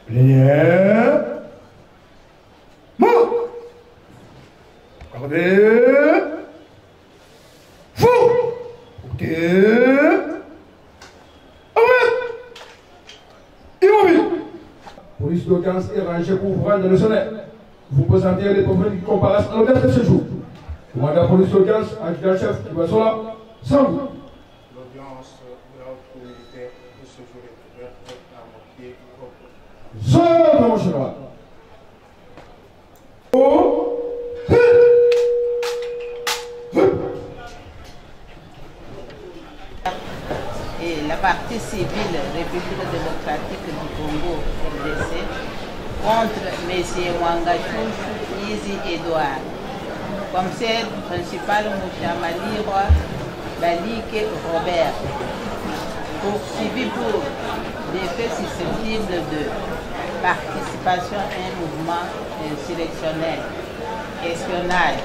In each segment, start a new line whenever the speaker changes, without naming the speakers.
Plénière. Mort. Accordé. Fou. Ok. Immobile. Police d'audience est rangée pour vous rendre le sonnet. Vous présentez les profils qui comparaissent à l'audience de ce jour. Commandant la police d'audience, adjudant-chef, qui va là, sans vous.
L'audience de la haute militaire de ce jour est ouverte à moitié propre.
Sans mon général.
Et la partie civile République démocratique du Congo, RDC, contre M. Mwangachouchou Izi Edouard, commissaire principal Mouchamalirwa Balike Robert, poursuivi pour des faits susceptibles de participation à un mouvement insurrectionnel, espionnage,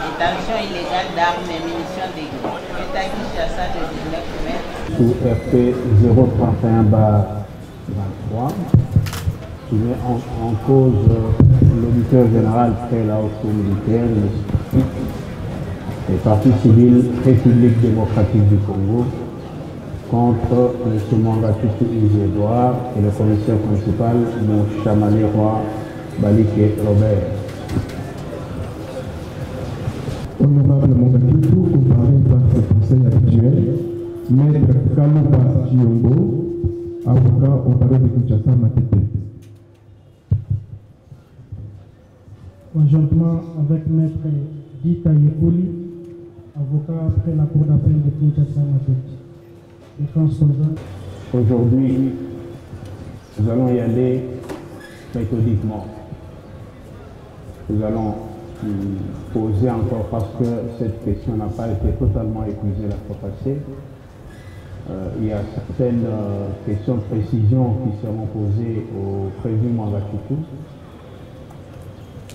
détention illégale d'armes et munitions de guerre. État Kinshasa de 19 mai.
Sous RP 031-23, qui met en cause l'auditeur général près la haute militaire, et parti civil République démocratique du Congo, contre M. Mwangachouchou Izi Edouard et le commissaire principal Mouchamalirwa Balike Robert.
Honorable Mwangachouchou, comparé par ses conseils habituels, Maître Kalouba Chiongo, avocat au barreau de Kinshasa Matete.
Conjointement avec Maître Dita Yekouli, avocat après la cour d'appel de Kinshasa Matete.
Aujourd'hui, nous allons y aller méthodiquement. Nous allons poser encore, parce que cette question n'a pas été totalement épuisée la fois passée. Il y a certaines questions de précision qui seront posées au prévu Mwangachouchou.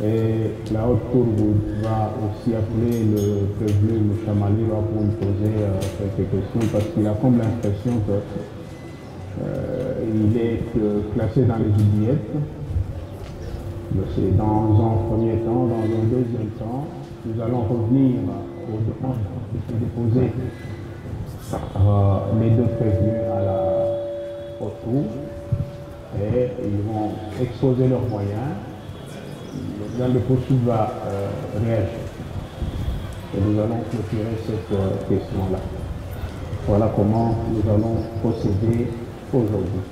Et la haute cour va aussi appeler le prévenu Mouchamalirwa pour me poser quelques questions, parce qu'il a comme l'impression qu'il est classé dans les oubliettes. C'est dans un premier temps. Dans un deuxième temps, nous allons revenir aux demandes qui sont déposées les deux prévenus à la haute cour, et ils vont exposer leurs moyens. Dans le poursuite va réagir. Et nous allons clôturer cette question-là. Voilà comment nous allons procéder aujourd'hui.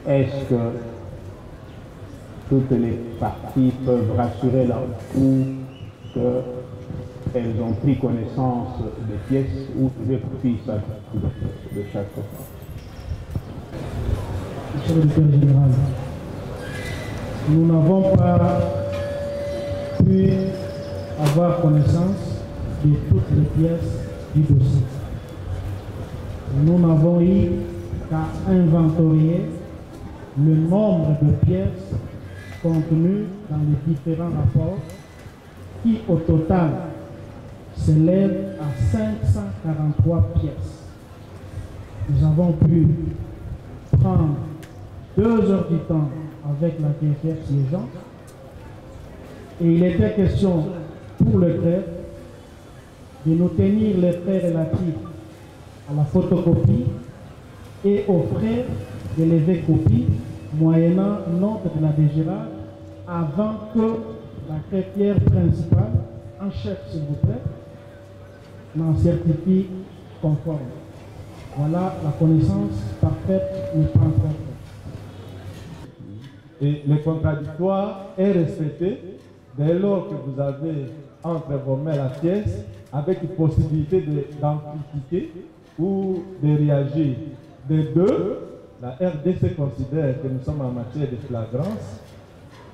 Est-ce que toutes les parties peuvent rassurer la haute cour qu'elles ont pris connaissance des pièces ou des copies de chaque fois?
Monsieur le directeur général, nous n'avons pas pu avoir connaissance de toutes les pièces du dossier. Nous n'avons eu qu'à inventorier le nombre de pièces contenues dans les différents rapports qui au total s'élèvent à 543 pièces. Nous avons pu prendre 2 heures du temps avec la greffière siégeante, et il était question pour le greffe de nous tenir les frais relatifs à la photocopie et aux frais de lever copie moyennant note de la DGRA avant que la greffière principale, en chef s'il vous plaît, n'en certifie conforme. Voilà, la connaissance parfaite n'est pas encore faite.
Et le contradictoire est respecté dès lors que vous avez entre vos mains la pièce avec une possibilité d'en critiquer ou de réagir. De deux, la RDC considère que nous sommes en matière de flagrance.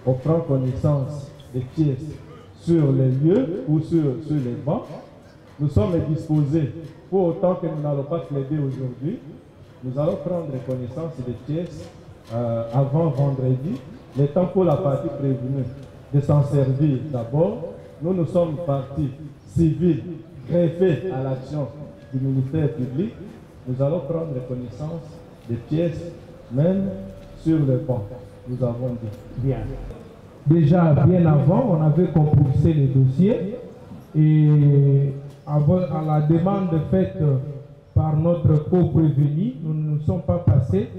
On prend connaissance des pièces sur les lieux ou sur les bancs. Nous sommes disposés, pour autant que nous n'allons pas plaider aujourd'hui, nous allons prendre connaissance des pièces avant vendredi, le temps pour la partie prévenue de s'en servir d'abord. Nous sommes partis civils greffés à l'action du militaire public. Nous allons prendre connaissance des pièces, même sur le banc. Nous avons dit.
Bien.
Déjà, bien avant, on avait compulsé les dossiers et à la demande faite par notre co-prévenu, nous ne nous sommes pas passés.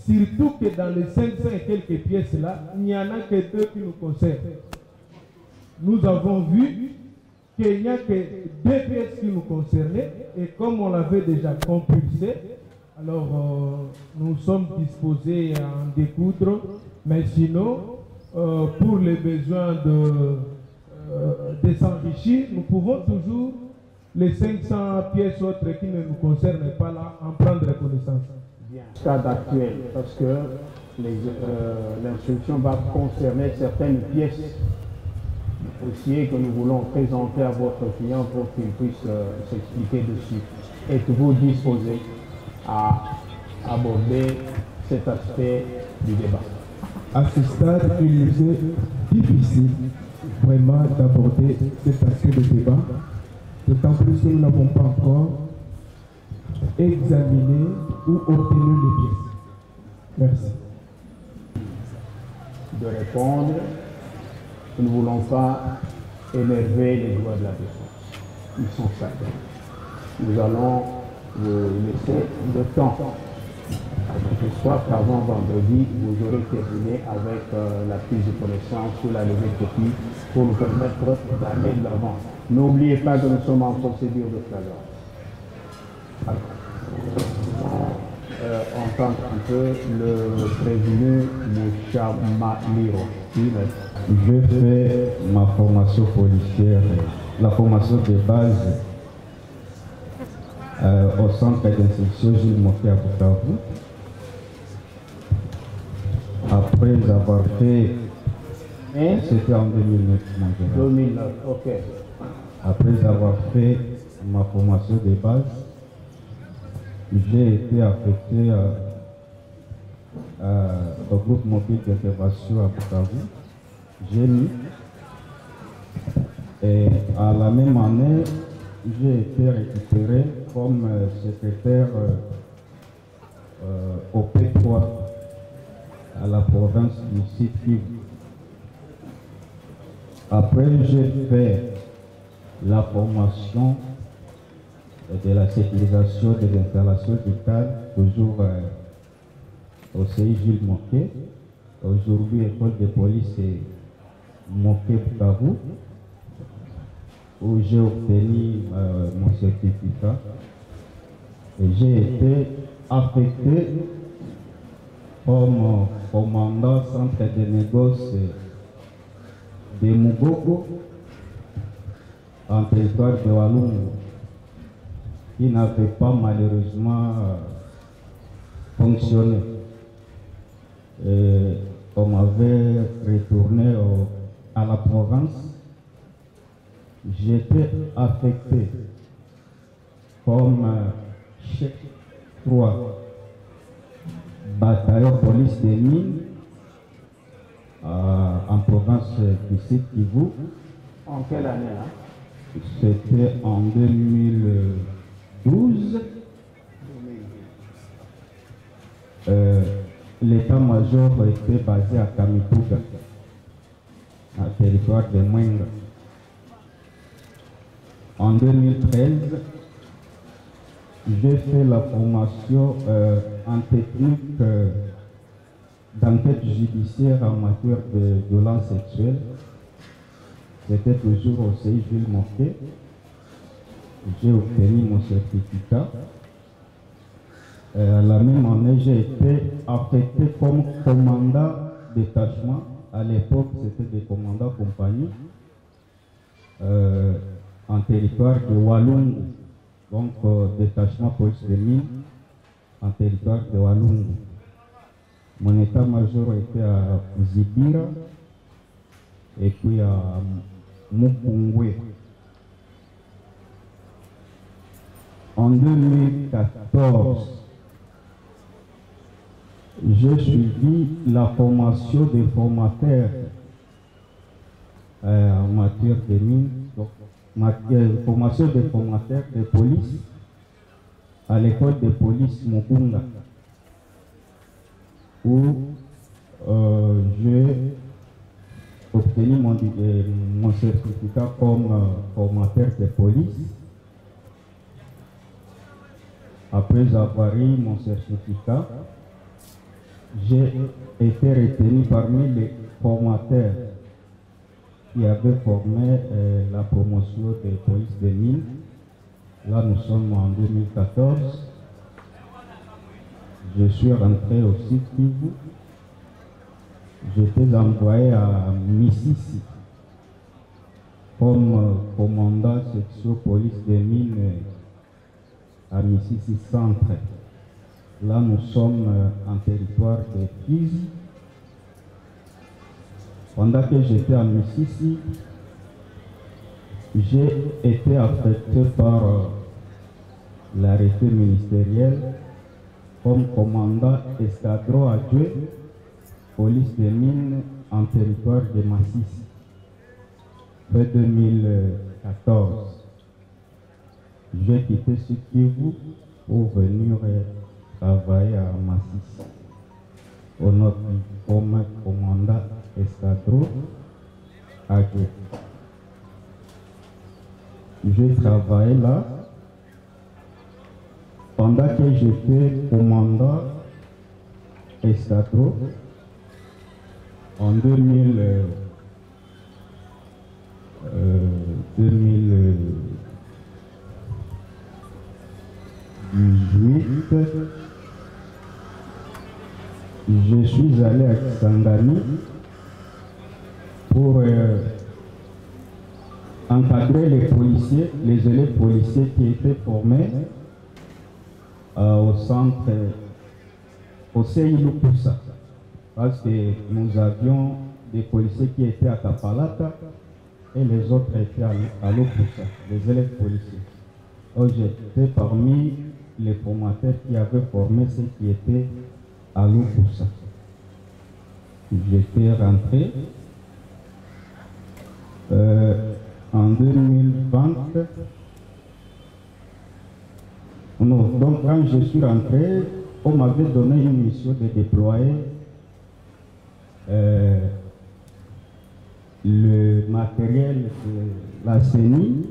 Surtout que dans les 500 et quelques pièces là, il n'y en a que 2 qui nous concernent. Nous avons vu qu'il n'y a que 2 pièces qui nous concernaient et comme on l'avait déjà compulsé, alors nous sommes disposés à en découdre, mais sinon, pour les besoins de s'enrichir, nous pouvons toujours, les 500 pièces autres qui ne nous concernent pas là, en prendre connaissance.
Stade actuel, parce que l'instruction va concerner certaines pièces aussi que nous voulons présenter à votre client pour qu'il puisse s'expliquer dessus. Êtes-vous disposé à aborder cet aspect du débat?
À ce stade, il nous est difficile vraiment d'aborder cet aspect de débat, d'autant plus que nous n'avons pas encore examiné ou obtenu les pièces. Merci.
De répondre, nous ne voulons pas énerver les droits de la défense. Ils sont sacrés. Nous allons vous laisser le temps. J'espère qu'avant vendredi, vous aurez terminé avec la prise de connaissance sur la levée de copie pour nous permettre d'aller de l'avant. N'oubliez pas que nous sommes en procédure de flagrance. On tente un peu le prévenu Moucha Maliro.
Je fais ma formation policière, la formation de base au centre d'instruction Gilles Moké à Bukavu. Après avoir fait, c'était en 2009, mon général.
2009, ok.
Après avoir fait ma formation de base, j'ai été affecté au groupe mobile d'intervention à Bukavu. J'ai mis. Et à la même année, j'ai été récupéré comme secrétaire au P3 à la province du Sud-Kivu. Après, j'ai fait la formation de la sécurisation des installations du cadre, toujours au CI Gilles Moké. Aujourd'hui, école de police Moké Bukavu, où j'ai obtenu mon certificat. Et j'ai été affecté comme commandant centre de négoce de Mugogo en territoire de Walungu, qui n'avait pas malheureusement fonctionné. Et on m'avait retourné à la province. J'étais affecté comme chef 3 bataillon police des mines en province du Sud-Kivu.
En quelle année hein?
C'était en 2012. L'état-major était basé à Kamituga, à territoire de Mwenga. En 2013, j'ai fait la formation en technique d'enquête judiciaire en matière de violence sexuelle. C'était toujours au CI Gilles Moké. J'ai obtenu mon certificat. La même année, j'ai été affecté comme commandant détachement. À l'époque, c'était des commandants compagnie en territoire de Walungu. Donc, détachement police de mines en territoire de Walungu. Mon état-major était à Zibira et puis à Mukungwe. En 2014, j'ai suivi la formation des formateurs en matière de mines, formation des formateurs de police à l'école de police Mugunga, où j'ai obtenu mon certificat comme formateur de police. Après avoir eu mon certificat, j'ai été retenu parmi les formateurs qui avaient formé la promotion des polices des mines. Là, nous sommes en 2014. Je suis rentré au Sud Kivu. J'étais envoyé à Mississi comme commandant section police des mines à Mississi Centre. Là, nous sommes en territoire de Fizi. Pendant que j'étais à Mississi, j'ai été affecté par l'arrêté ministériel comme commandant escadron adjoint police des mines en territoire de Massissi. Fin 2014, j'ai quitté ce Kivu pour venir travailler à Massissi comme commandant escadron adjoint. J'ai travaillé là pendant que j'étais commandant escadron. En 2018, je suis allé à Kisangani pour encadrer les policiers, les élèves policiers qui étaient formés au centre, au CI Lukusa. Parce que nous avions des policiers qui étaient à Kapalata et les autres étaient à Lukusa, les élèves policiers. Donc j'étais parmi les formateurs qui avaient formé ceux qui étaient à Lukusa. J'étais rentré en 2020. Donc quand je suis rentré, on m'avait donné une mission de déployer le matériel de la CENI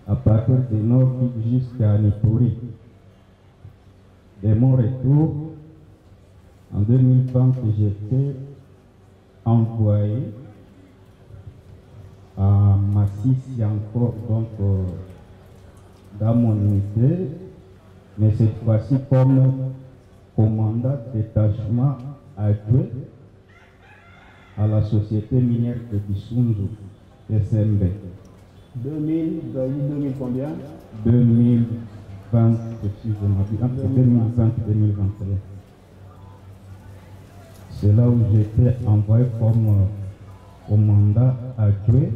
à partir de Nord jusqu'à Nitouri. De mon retour, en 2020, j'étais envoyé à Massissi encore, donc dans mon unité, mais cette fois-ci comme commandant détachement adjoint à la société minière de Bisunzu, SMB.
2000 combien
2020, si je m'abuse, entre 2020 et 2021. C'est là où j'étais envoyé comme commandant adjoint.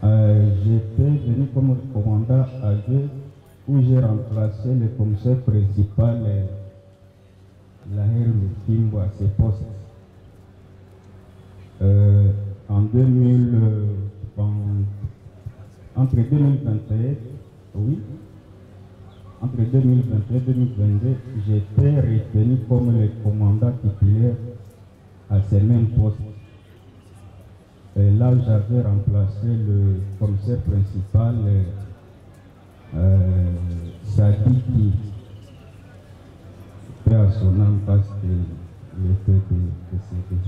J'étais venu comme commandant adjoint où j'ai remplacé le commissaire principal, Lahir Mutimbo, à ses postes. Entre 2021 et 2022, j'étais retenu comme le commandant titulaire à ces mêmes postes. Et là, j'avais remplacé le commissaire principal, Sadiki, fait à son âme parce qu'il était décédé.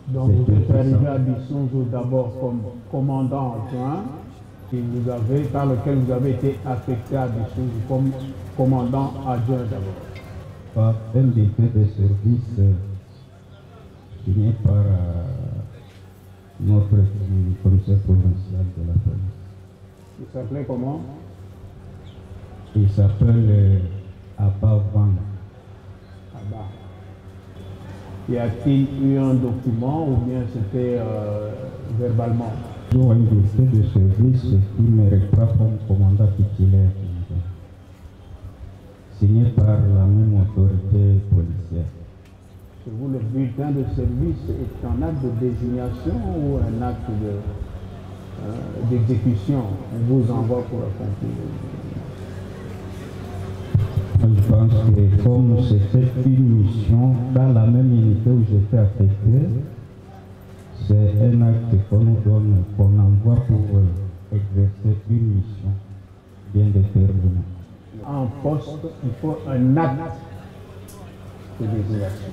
Donc vous êtes arrivé à Bisunzu d'abord comme commandant adjoint, par lequel vous avez été affecté à Bisunzu comme commandant adjoint d'abord.
Par un décret de service signé par notre commissaire provincial de la police.
Il s'appelait comment?
Il s'appelle Abba Van.
Abba. Y a-t-il eu un document ou bien c'était verbalement?
Toujours un décret de service qui me reprend comme commandant titulaire, signé par la même autorité policière.
Chez vous, le bulletin de service est un acte de désignation ou un acte d'exécution? On vous envoie pour accomplir.
Je pense que comme c'était une mission dans la même unité où j'étais affecté, c'est un acte qu'on nous donne, qu'on envoie pour exercer une mission bien déterminée.
En poste, il faut un acte de désignation.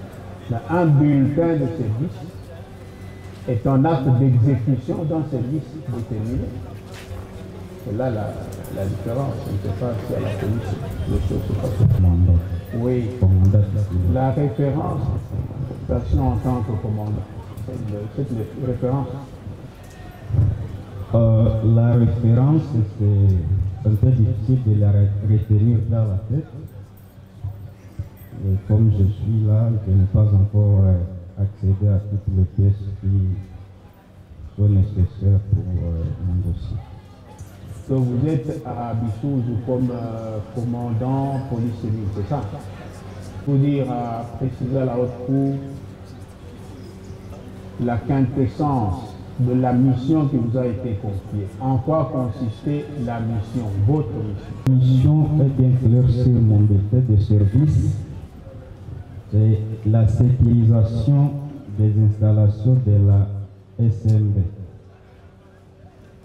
Mais un bulletin de service est un acte d'exécution d'un service déterminé. C'est là la différence. Je ne sais pas si à la police, les choses se passent.
Commandant.
Oui,
Commandant.
la référence, station en tant que commandant, cette référence.
La référence, c'est un peu difficile de la retenir dans la tête. Et comme je suis là, je n'ai pas encore accédé à toutes les pièces qui sont nécessaires pour mon dossier.
Que vous êtes à Bissouze comme commandant police civile, c'est ça? Pour dire, préciser à la haute cour la quintessence de la mission qui vous a été confiée. En quoi consistait la mission, votre mission?
La mission est bien claire sur mon bulletin de service. C'est la sécurisation des installations de la SMB.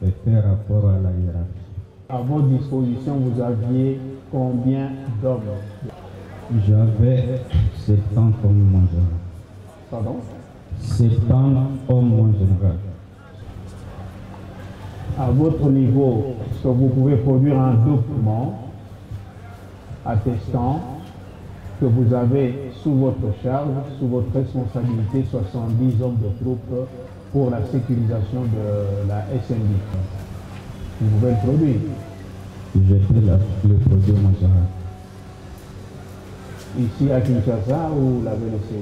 C'est fait rapport à la hiérarchie.
À votre disposition, vous aviez combien d'hommes?
J'avais 70 hommes mon général.
Pardon?
70 hommes mon général.
À votre niveau, est-ce que vous pouvez produire un document attestant que vous avez sous votre charge, sous votre responsabilité, 70 hommes de troupes pour la sécurisation de la SND? Vous pouvez le produire.
Je peux le produire mon général.
Ici à Kinshasa ou vous l'avez laissé?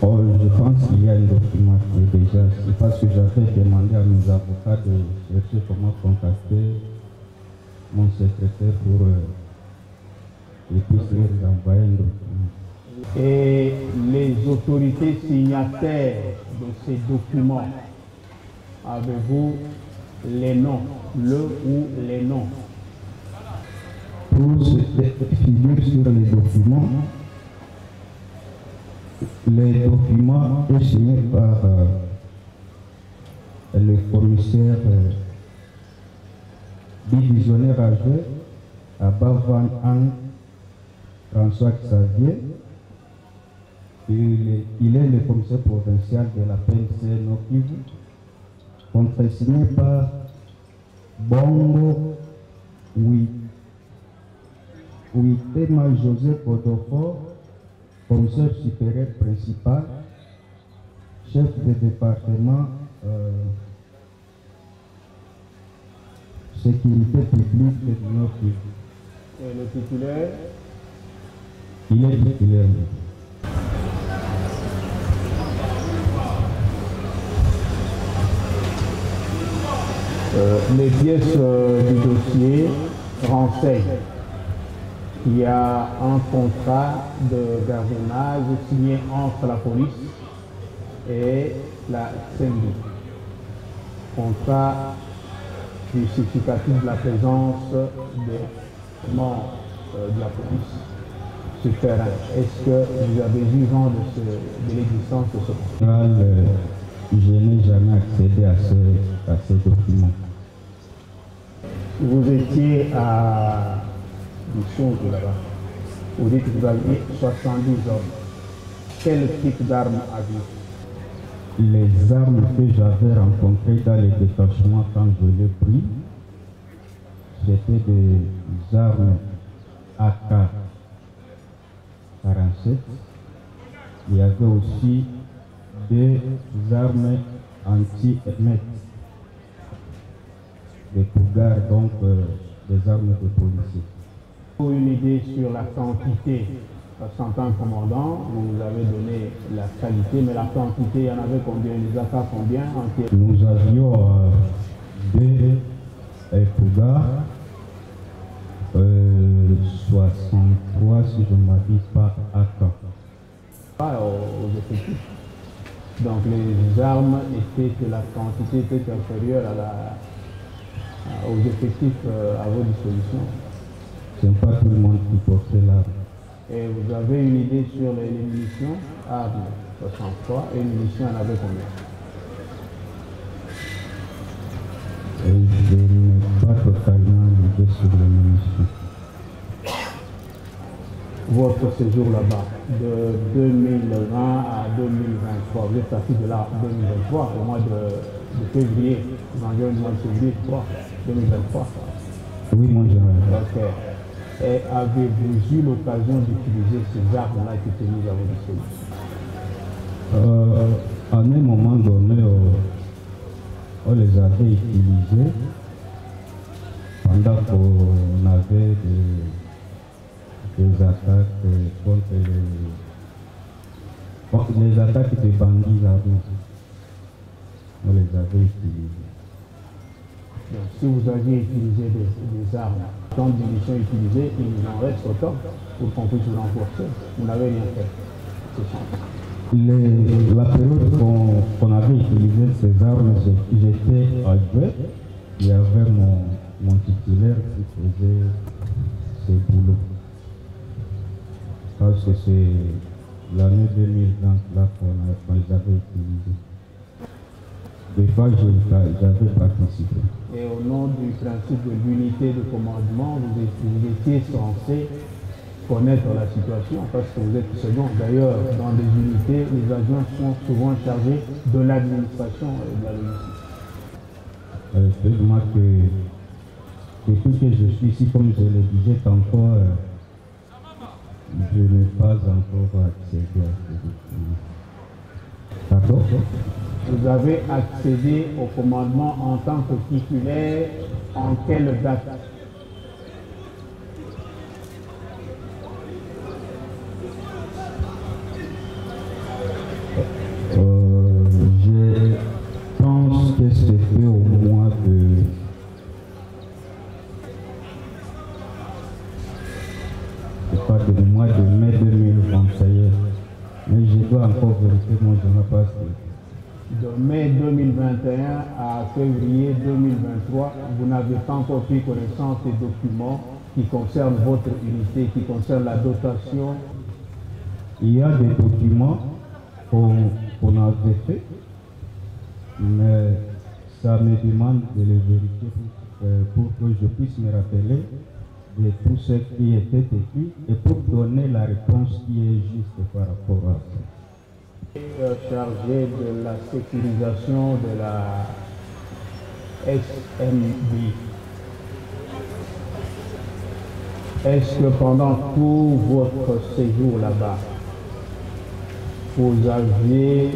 Oh, je pense qu'il y a un document qui est déjà ici parce que j'avais demandé à mes avocats de chercher comment contacter mon secrétaire pour qu'ils puissent leur envoyer un document.
Et les autorités signataires de ces documents, avez-vous les noms, le ou les noms?
Pour ce qui figure sur les documents est signé par le commissaire divisionnaire adjoint à Bavan Ang, François Xavier. Il est le commissaire provincial de la PNC Nord Kivu, contresigné par Bongo Uitema José Godofort, commissaire supérieur principal, chef de département sécurité publique de Nord Kivu.
Et le titulaire?
Il est titulaire.
Les pièces du dossier renseignent qu'il y a un contrat de gardiennage signé entre la police et la CND. Contrat justificatif de la présence des membres de la police sur terrain. Est-ce que vous avez eu vent de l'existence de ce contrat?
Je n'ai jamais accédé à ces documents.
Vous étiez à Bissouze là-bas. Vous dites que vous aviez 70 hommes. Quel type d'armes aviez-vous?
Les armes que j'avais rencontrées dans les détachements quand je l'ai pris, c'était des armes AK-47. Il y avait aussi des armes anti-émettes, des cougars, donc des armes de policiers.
Pour une idée sur la quantité, parce qu'en tant que commandant, vous avez donné la qualité, mais la quantité, il y en avait combien? Les AK combien?
Nous avions deux cougars, 63 si je ne m'abuse pas AK.
pas aux effectifs. Donc les armes étaient que la quantité était inférieure aux effectifs à vos dispositions.
Ce n'est pas tout le monde qui portait l'arme.
Et vous avez une idée sur les munitions, armes 63, et les munitions en avait combien?
Et je n'ai pas totalement l'idée sur les munitions.
Votre séjour là-bas, de 2020 à 2023, vous êtes parti de là en 2023, au mois de février, dans le mois de février, 2023.
Oui, mon général.
Ok. Et avez-vous eu l'occasion d'utiliser ces armes-là qui étaient mises à votre disposition?
À un moment donné, on les avait utilisées pendant qu'on avait des attaques contre les attaques des bandits armés. On les avait utilisées.
Donc, si vous aviez utilisé des armes, tant de munitions utilisées, il nous en reste autant pour qu'on puisse vous renforcer. Vous n'avez rien fait.
La période qu'on avait utilisé ces armes, j'étais adjoint. Il y avait mon titulaire qui faisait ce boulot. Parce que c'est l'année 2020 là qu'on les avait utilisés. Des fois, j'avais participé.
Et au nom du principe de l'unité de commandement, vous étiez censé connaître la situation parce que vous êtes second. D'ailleurs, dans les unités, les agents sont souvent chargés de l'administration et de la logistique.
Seulement que depuis que je suis ici, comme je le disais tantôt, je n'ai pas encore accédé à ces documents. D'accord?
Vous avez accédé au commandement en tant que titulaire en quelle date?
Je pense que c'était au mois de... le mois de mai 2021. Mais je dois encore vérifier, moi je n'ai pas
de mai 2021 à février 2023, vous n'avez pas encore pris connaissance des documents qui concernent votre unité, qui concernent la dotation.
Il y a des documents qu'on avait fait, mais ça me demande de les vérifier pour que je puisse me rappeler de tout ce qui était écrit et pour donner la réponse qui est juste par rapport à ça.
Chargé de la sécurisation de la SMB. Est-ce que pendant tout votre séjour là-bas, vous aviez,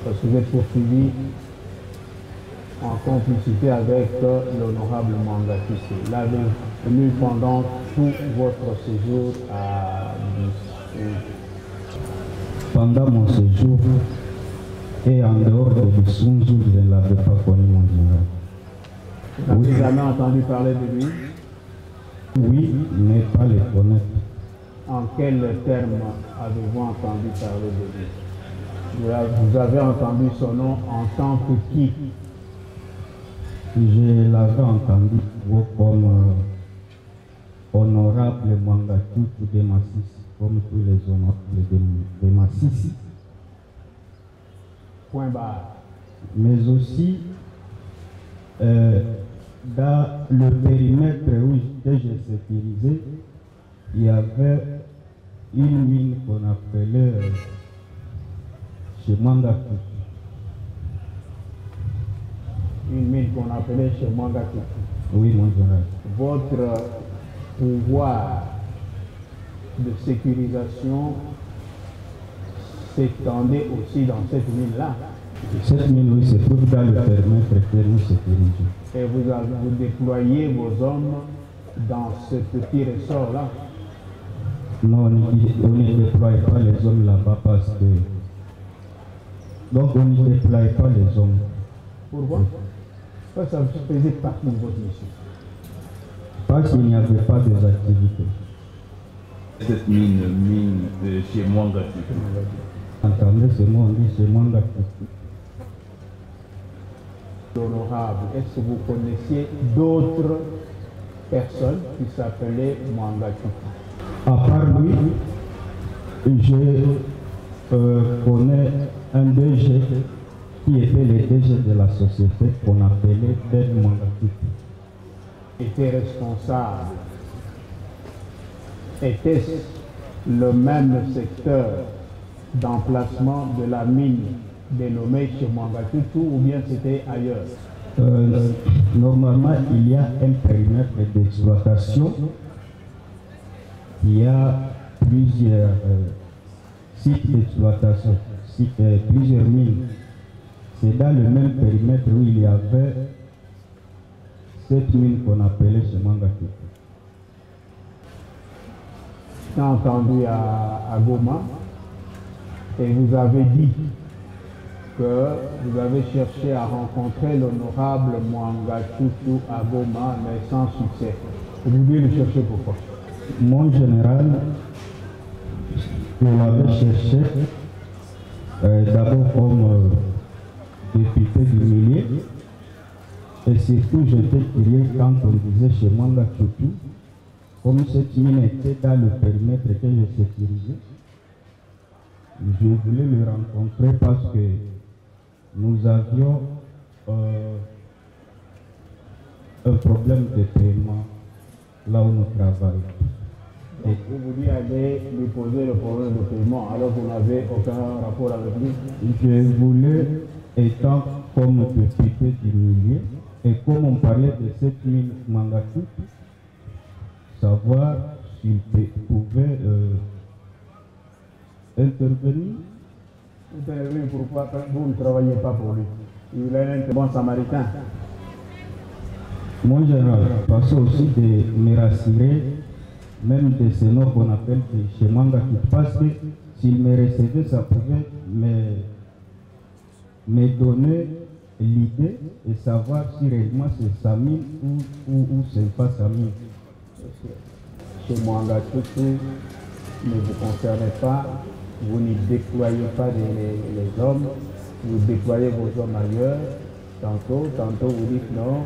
parce que vous êtes poursuivi en complicité avec l'honorable Mwanga Kissé, l'avez-vous pendant tout votre séjour à
pendant mon séjour et en dehors de Bissonzo, je ne l'avais pas connu, mon général.
Vous n'avez jamais entendu parler de lui?
Oui, mais pas le connaître.
En quels termes avez-vous entendu parler de lui? Vous avez entendu son nom en tant que qui?
Je l'avais entendu comme honorable Mwanga Tutu de Masisi, comme tous les honorables de Masisi.
Point barre.
Mais aussi, dans le périmètre que j'ai sécurisé, il y avait une mine qu'on appelait chez Mwanga Tutu.
Une mine qu'on appelait chez Mwanga Tutu.
Oui, mon général.
Votre pouvoir de sécurisation s'étendait aussi dans cette mine-là.
Cette mine, oui, se trouve dans le périmètre que nous sécurisons.
Et vous déployez vos hommes dans ce petit ressort-là?
Non, on ne déploie pas les hommes là-bas parce que... Donc on ne déploie pas les hommes.
Pourquoi? Parce que ça faisait partie de votre mission.
Parce qu'il n'y avait pas des activités.
Cette mine de chez Mwanga Tutu.
Entendez ce mot, on dit chez Mwanga Tutu.
Honorable, est-ce que vous connaissiez d'autres personnes qui s'appelaient Mwanga Tutu?
À part lui, je connais un DG qui était le DG de la société qu'on appelait Ben Mwanga Tutu.
Était responsable. Était-ce le même secteur d'emplacement de la mine dénommée chez Mwanga Tutu ou bien c'était ailleurs?
Normalement, il y a un périmètre d'exploitation. Il y a plusieurs sites d'exploitation, plusieurs mines. C'est dans le même périmètre où il y avait cette mine qu'on appelait chez Mwanga Tutu.
J'ai entendu à Goma et vous avez dit que vous avez cherché à rencontrer l'honorable Mwanga Tutu à Goma, mais sans succès. Vous voulez le chercher pourquoi?
Mon général, je l'avais cherché d'abord comme député du milieu et surtout j'étais curieux quand on disait chez Mwanga Tutu, comme cette mine était dans le périmètre que je sécurisais, je voulais le rencontrer parce que nous avions un problème de paiement là où nous travaillons.
Et vous vouliez aller lui poser le problème de paiement alors que vous n'avez aucun rapport avec lui?
Je voulais, étant comme député du milieu, et comme on parlait de cette mine Mwanga Tutu, savoir s'il pouvait intervenir.
Intervenir pourquoi vous ne travaillez pas pour lui? Il est un bon samaritain.
Mon général, parce aussi de me rassurer, même de ce nom qu'on appelle chez Mwanga Tutu, parce que s'il me recevait, ça pouvait me donner l'idée et savoir si réellement c'est sa mine ou c'est pas sa mine.
Chez Mwanga Tutu ne vous concernez pas, vous n'y déployez pas les hommes, vous déployez vos hommes ailleurs. Tantôt vous dites non,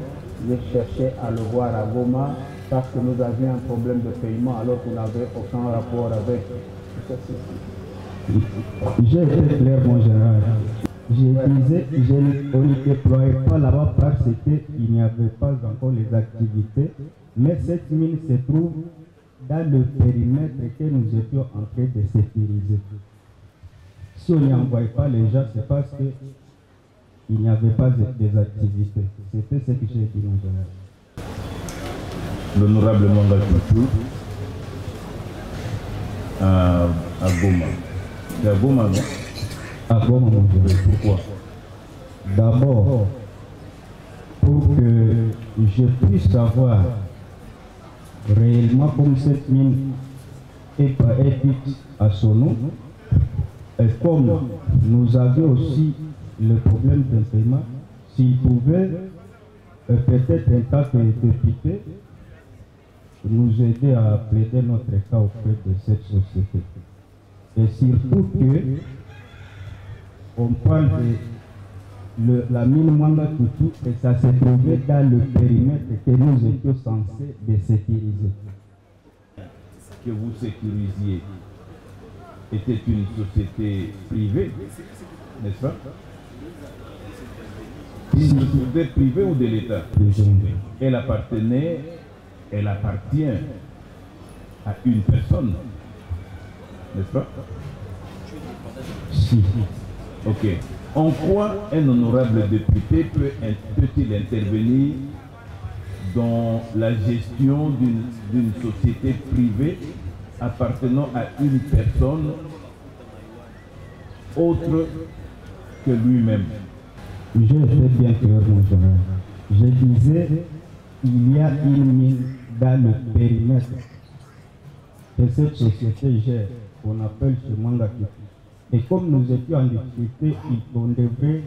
j'ai cherché à le voir à Goma parce que nous avions un problème de paiement alors qu'on n'avait aucun rapport avec.
J'ai été clair, mon général. Je disais, on ne déployait pas là-bas parce qu'il n'y avait pas encore les activités, mais cette mine se trouve dans le périmètre que nous étions en train de sécuriser. Si on n'y envoyait pas les gens, c'est parce qu'il n'y avait pas des activités. C'était ce que j'ai dit, mon général.
L'honorable Mwanga Tutu à Goma. C'est à Goma, non?
À Goma, mon général.
Pourquoi?
D'abord, pour que je puisse savoir réellement comme cette mine est fixe à son nom, et comme nous avions aussi le problème d'un paiement, s'il pouvait peut-être en tant que député nous aider à plaider notre cas auprès de cette société. Et surtout que on parle de la mine Mwanga Tutu et ça se trouvait dans le périmètre que nous étions censés de sécuriser.
Que vous sécurisiez était une société privée, n'est-ce pas? Une société privée ou de l'État? Elle appartient à une personne, n'est-ce pas?
Si.
Ok. En quoi un honorable député peut-il intervenir dans la gestion d'une société privée appartenant à une personne autre que lui-même?
J'ai été bien clair, mon général. Je disais, il y a une mine dans le périmètre que cette société gère, qu'on appelle chez Mwanga Tutu. Et comme nous étions en difficulté, on devrait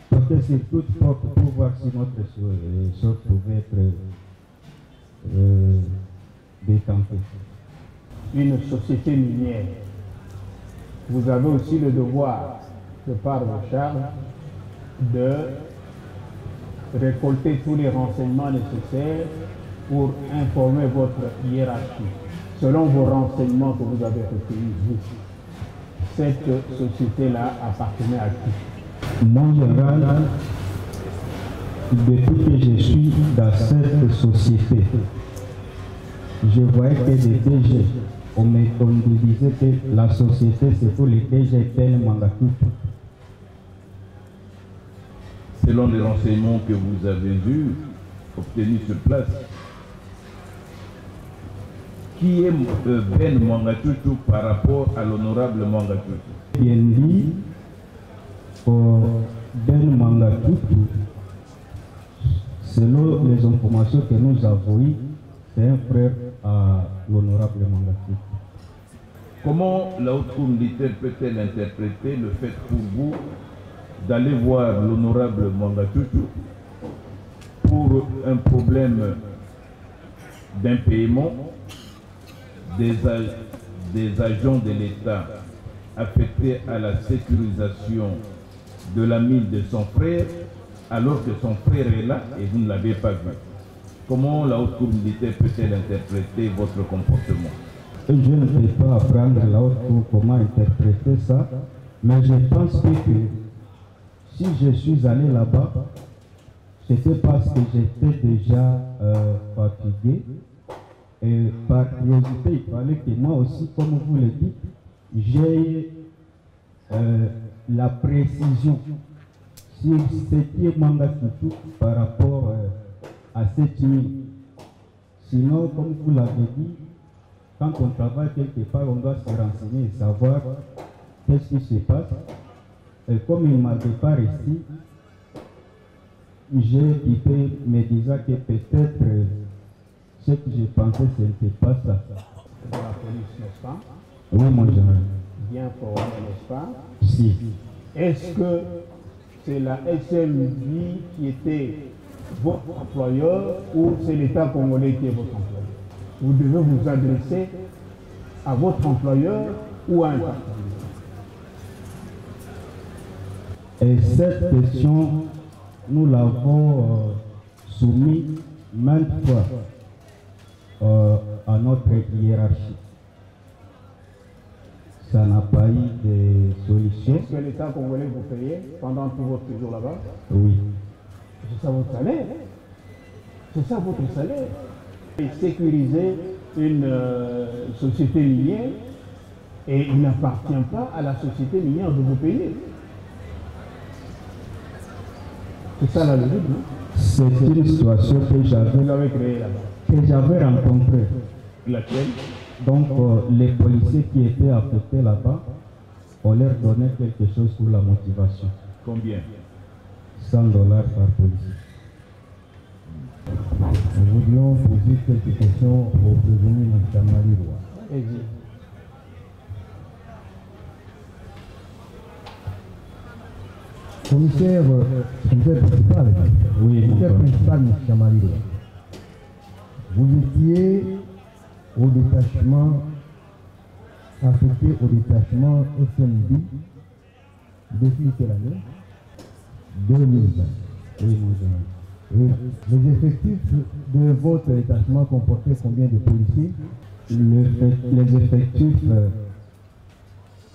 porter sur toute porte pour voir si notre chose pouvait être décampée.
une société minière, vous avez aussi le devoir, de par vos charges, de récolter tous les renseignements nécessaires pour informer votre hiérarchie. Selon vos renseignements que vous avez recueillis, vous, cette société-là appartenait à qui?
Mon général, depuis que je suis dans cette société, je voyais que les DG, on me disait que la société c'est pour les DG Tel Mangatutu.
Selon les renseignements que vous avez vus, obtenus sur place, qui est Ben Mangatutu par rapport à l'honorable Mangatutu?
Bien dit, Ben Mangatutu, selon les informations que nous avons eues, c'est un frère à l'honorable Mangatutu.
Comment la haute cour militaire peut-elle interpréter le fait pour vous d'aller voir l'honorable Mangatutu pour un problème d'impaiement des agents de l'État affectés à la sécurisation de la mine de son frère, alors que son frère est là et vous ne l'avez pas vu? Comment la haute cour militaire peut-elle interpréter votre comportement?
Je ne peux pas apprendre la haute cour comment interpréter ça, mais je pense que si je suis allé là-bas, c'était parce que j'étais déjà fatigué. Et par curiosité, il fallait que moi aussi, comme vous le dites, j'ai la précision sur ce qui est Mangatutu par rapport à cette mine. Sinon, comme vous l'avez dit, quand on travaille quelque part, on doit se renseigner et savoir qu'est-ce qui se passe. Et comme il ne m'avait pas resté, j'ai quitté me disant que peut-être ce que j'ai pensé, ce n'était pas ça.
De la police, n'est-ce pas?
Oui, mon général.
Bien formé, n'est-ce pas?
Si.
Est-ce que c'est la SMJ qui était votre employeur ou c'est l'État congolais qui est votre employeur? Vous devez vous adresser à votre employeur ou à un particulier.
Et cette question, nous l'avons soumise maintes fois à notre hiérarchie. Ça n'a pas eu de solution.
Est-ce que l'État congolais vous payait pendant tout votre séjour là-bas?
Oui.
C'est ça votre salaire. C'est ça votre salaire. Et sécuriser une société minière, et il n'appartient pas à la société minière de vous payer. C'est ça la logique, non?
C'est une situation que
j'avais créée là-bas.
Que j'avais rencontrée.
Laquelle?
Donc, les policiers qui étaient affectés là-bas, on leur donnait quelque chose pour la motivation.
Combien?
$100 par policier.
Nous voulions poser quelques questions au prévenu M. Marie-Roy. Commissaire principal,
oui,
commissaire principal M. Marie-Roy, vous étiez au détachement, affecté au détachement SMB depuis quelle année? 2020.
Oui, mon général.
Et les effectifs de votre détachement comportaient combien de policiers?
Les effectifs,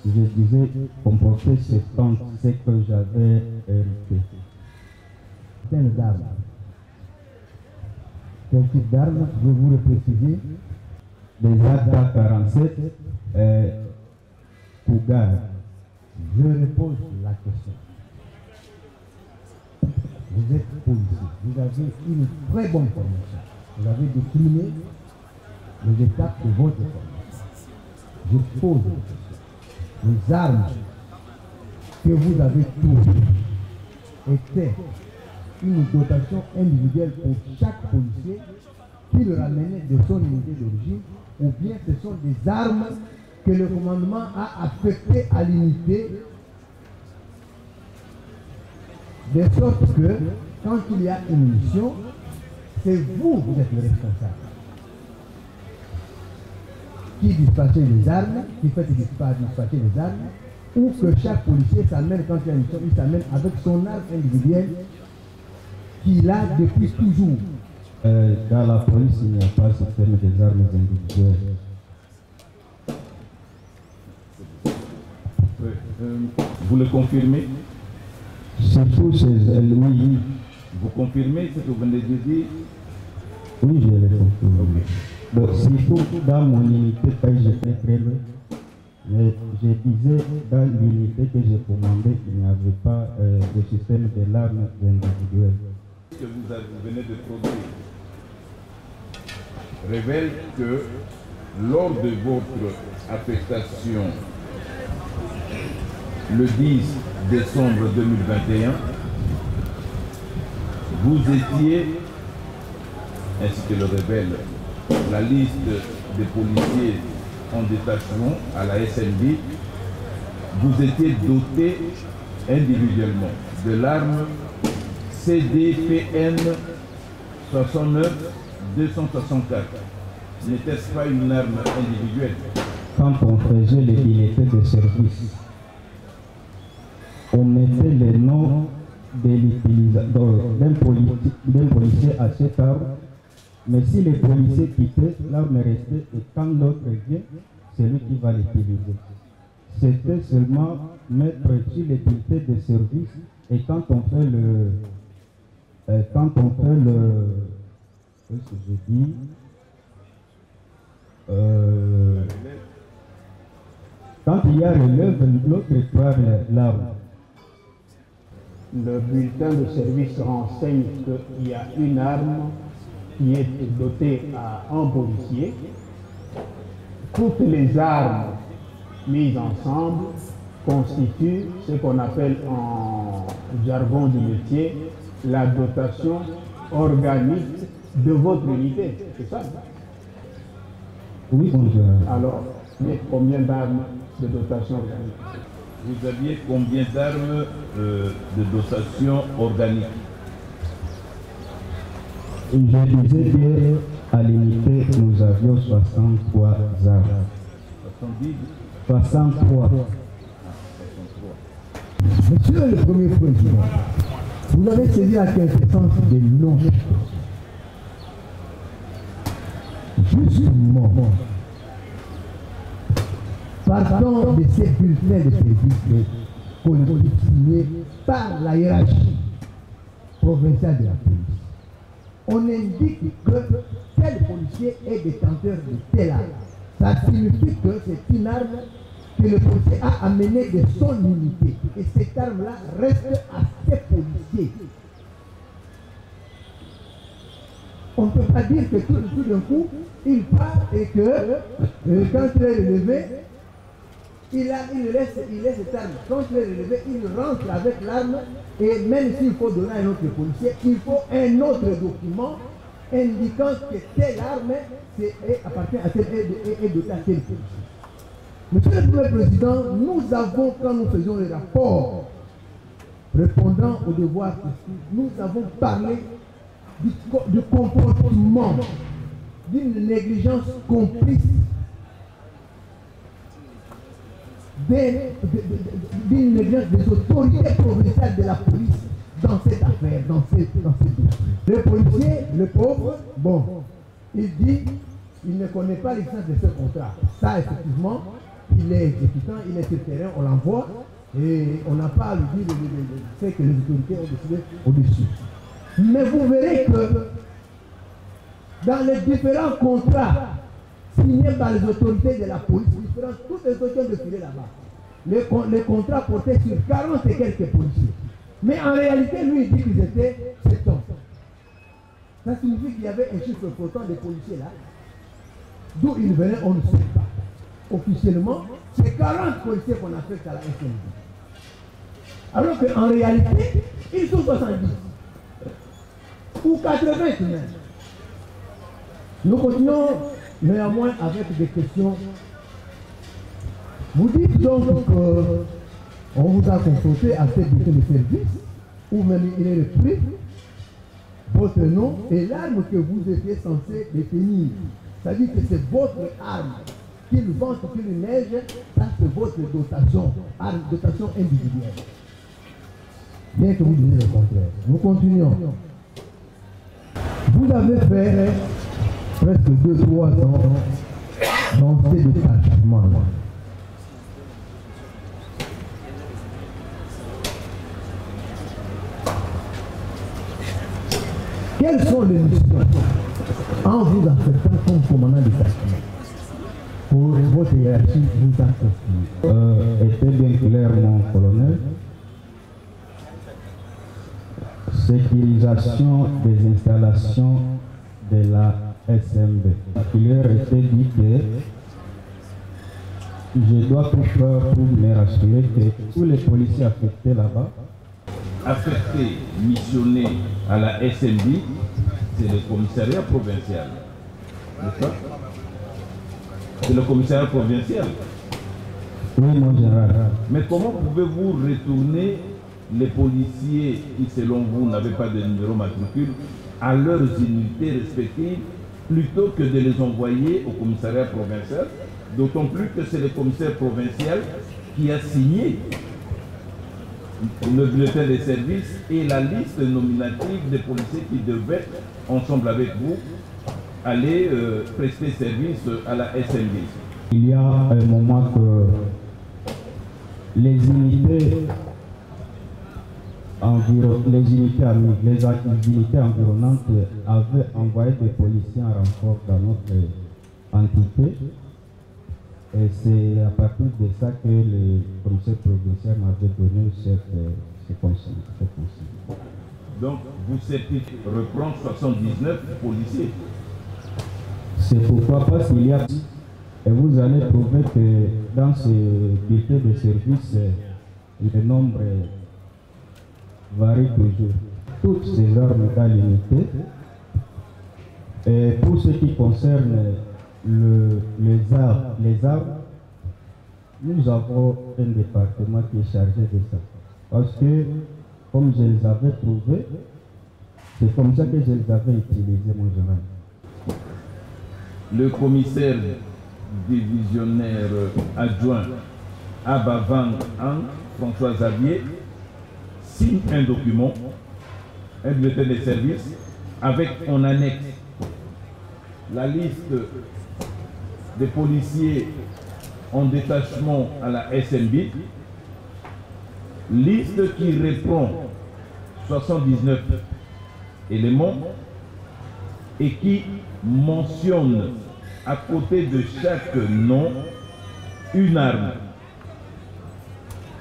je disais, comportaient 70, ce que j'avais hérité.
Quelles armes? Quel type d'armes? Pouvez-vous le préciser?
Des AK-47 et Cougar.
Je repose la question. Vous êtes policier, vous avez une très bonne formation. Vous avez décliné les étapes de votre formation. Je pose la question. Les armes que vous avez trouvées étaient une dotation individuelle pour chaque policier qui le ramenait de son unité d'origine, ou bien ce sont des armes que le commandement a affectées à l'unité, de sorte que quand il y a une mission, c'est vous qui êtes le responsable. qui dispatchait les armes, qui fait dispatcher les armes, ou que chaque policier s'amène, quand il y a une mission, il s'amène avec son arme individuelle qu'il a depuis toujours.
Dans la police, il n'y a pas ce terme des armes individuelles.
Vous le confirmez?
Surtout chez oui.
Vous confirmez ce que vous venez de dire?
Oui, je le confirme. Donc, surtout dans mon unité, quand j'étais très loin, je disais dans l'unité que j'ai commandée, il n'y avait pas de système de l'arme individuelle.
Ce que vous venez de produire révèle que lors de votre affectation le 10 décembre 2021, vous étiez, ainsi que le révèle la liste des policiers en détachement à la SNB, vous étiez doté individuellement de l'arme CDPN 69 264. N'était-ce pas une arme individuelle?
Quand on faisait les unités de service, on mettait les noms d'un policier à cette arme, mais si les policiers quittaient, l'arme restait et quand l'autre vient, c'est lui qui va l'utiliser. C'était seulement mettre sur les unités de service et quand on fait qu'est-ce que je dis? Quand il y a relève, l'autre prend l'arme.
Le bulletin de service renseigne qu'il y a une arme qui est dotée à un policier. Toutes les armes mises ensemble constituent ce qu'on appelle en jargon du métier la dotation organique de votre unité. C'est ça?
Oui, bonjour.
Alors, mais combien d'armes de dotation organique?
Vous aviez combien d'armes de dotation organique?
Je disais hier, à l'unité, nous avions 63 armes.
70?
63.
Monsieur le Premier Président, vous avez saisi la quintessence des noms. Justement, partant de ces bulletins de service signés par la hiérarchie provinciale de la police, on indique que tel policier est détenteur de telle arme. Ça signifie que c'est une arme que le policier a amenée de son unité. Et cette arme-là reste à ses policiers. On ne peut pas dire que tout d'un coup, il part et que quand il est relevé, il laisse cette arme. Quand il est relevé, il rentre avec l'arme et même s'il faut donner à un autre policier, il faut un autre document indiquant que telle arme appartient à tel et doté à tel policier. Monsieur le Premier Président, nous avons, quand nous faisions les rapports répondant aux devoirs, nous avons parlé du comportement d'une négligence complice d'une négligence des autorités provinciales de la police dans cette affaire, dans ces dossiers. Le policier, le pauvre, bon, il dit il ne connaît pas l'existence de ce contrat. Ça, effectivement, il est exécutant, il est sur le terrain, on l'envoie et on n'a pas à lui dire ce que les autorités ont décidé au-dessus. Mais vous verrez que dans les différents contrats signés par les autorités de la police, toutes les autorités ont défilé là-bas. Les contrats portaient sur 40 et quelques policiers. Mais en réalité, lui, il dit qu'ils étaient 7 ans. Ça signifie qu'il y avait un chiffre flottant de policiers là. D'où ils venaient, on ne sait pas. Officiellement, c'est 40 policiers qu'on affecte à la SNB. Alors qu'en réalité, ils sont 70. Ou 80 tout de même. Nous continuons néanmoins avec des questions. Vous dites donc qu'on vous a confronté à cette bulletin de service, ou même il est repris votre nom et l'arme que vous étiez censé détenir. C'est-à-dire que c'est votre arme. qu'il vente ou qu'il neige, ça c'est votre dotation, par dotation individuelle. Bien que vous disiez le contraire. Nous continuons. Vous avez fait presque 2-3 ans dans ces départements. Quelles sont les missions en vous affectant comme commandant du département pour votre hiérarchie vous a confié?
Était bien clair, mon colonel. Sécurisation des installations de la SMB. Il était dit que je dois tout faire pour me rassurer que tous les policiers affectés là-bas,
affectés, missionnés à la SMB, c'est le commissariat provincial. N'est-ce pas? C'est le commissariat provincial.
Oui, mon général.
Mais comment pouvez-vous retourner les policiers qui, selon vous, n'avaient pas de numéro matricule à leurs unités respectives plutôt que de les envoyer au commissariat provincial, d'autant plus que c'est le commissaire provincial qui a signé le bulletin des services et la liste nominative des policiers qui devaient, ensemble avec vous, aller prester service à la SMB.
Il y a un moment que les unités environnantes avaient envoyé des policiers en renfort dans notre entité. Et c'est à partir de ça que le commissaire provincial m'avait donné ce conseil.
Donc, vous certifiez reprendre 79 policiers.
C'est pourquoi parce qu'il y a... Et vous allez trouver que dans ce bulletin de service, le nombre varie toujours. Toutes ces armes dans l'unité. Et pour ce qui concerne les armes, nous avons un département qui est chargé de ça. Parce que, comme je les avais trouvés, c'est comme ça que je les avais utilisés, mon général.
Le commissaire divisionnaire adjoint Abavang Ang, François Xavier, signe un document, un bulletin de service, avec en annexe la liste des policiers en détachement à la SMB, liste qui reprend 79 éléments et qui mentionne à côté de chaque nom une arme,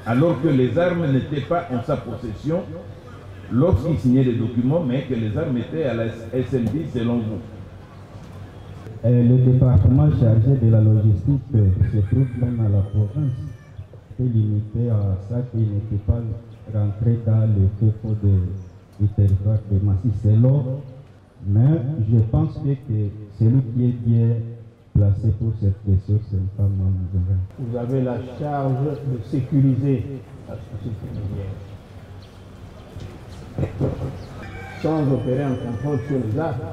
alors que les armes n'étaient pas en sa possession lorsqu'il signait les documents, mais que les armes étaient à la SMB selon vous.
Le département chargé de la logistique se trouve même à la province, est limité à ça qu'il n'était pas rentré dans le dépôt du territoire de Massy. C'est l'or, mais je pense que celui qui est bien placé pour cette question, c'est le femme.
Vous avez la charge de sécuriser la société minière sans opérer un contrôle sur les armes.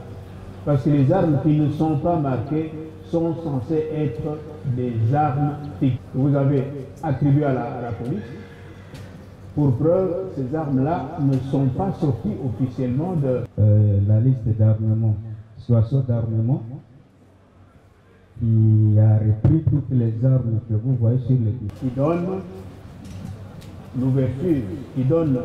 Parce que les armes qui ne sont pas marquées sont censées être des armes fictives. Vous avez attribué à la police. Pour preuve, ces armes-là ne sont pas sorties officiellement de...
La liste d'armement, situation d'armement, qui a repris toutes les armes que vous voyez sur les listes.
Qui donne l'ouverture, qui donne...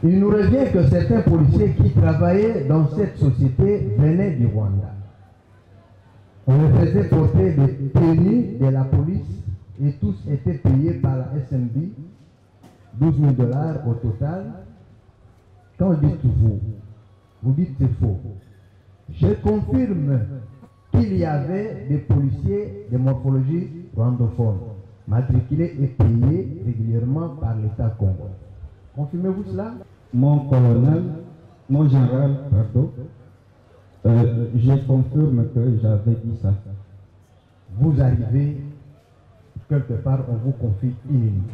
Il nous revient que certains policiers qui travaillaient dans cette société venaient du Rwanda. On les faisait porter des tenues de la police et tous étaient payés par la SMB, 12 000 $ au total. Quand vous dites vous dites c'est faux. Je confirme qu'il y avait des policiers de morphologie rwandophone, matriculés et payés régulièrement par l'État congolais. Confirmez-vous cela?
Mon colonel, mon général, pardon, je confirme que j'avais dit ça.
Vous arrivez, quelque part, on vous confie une unité.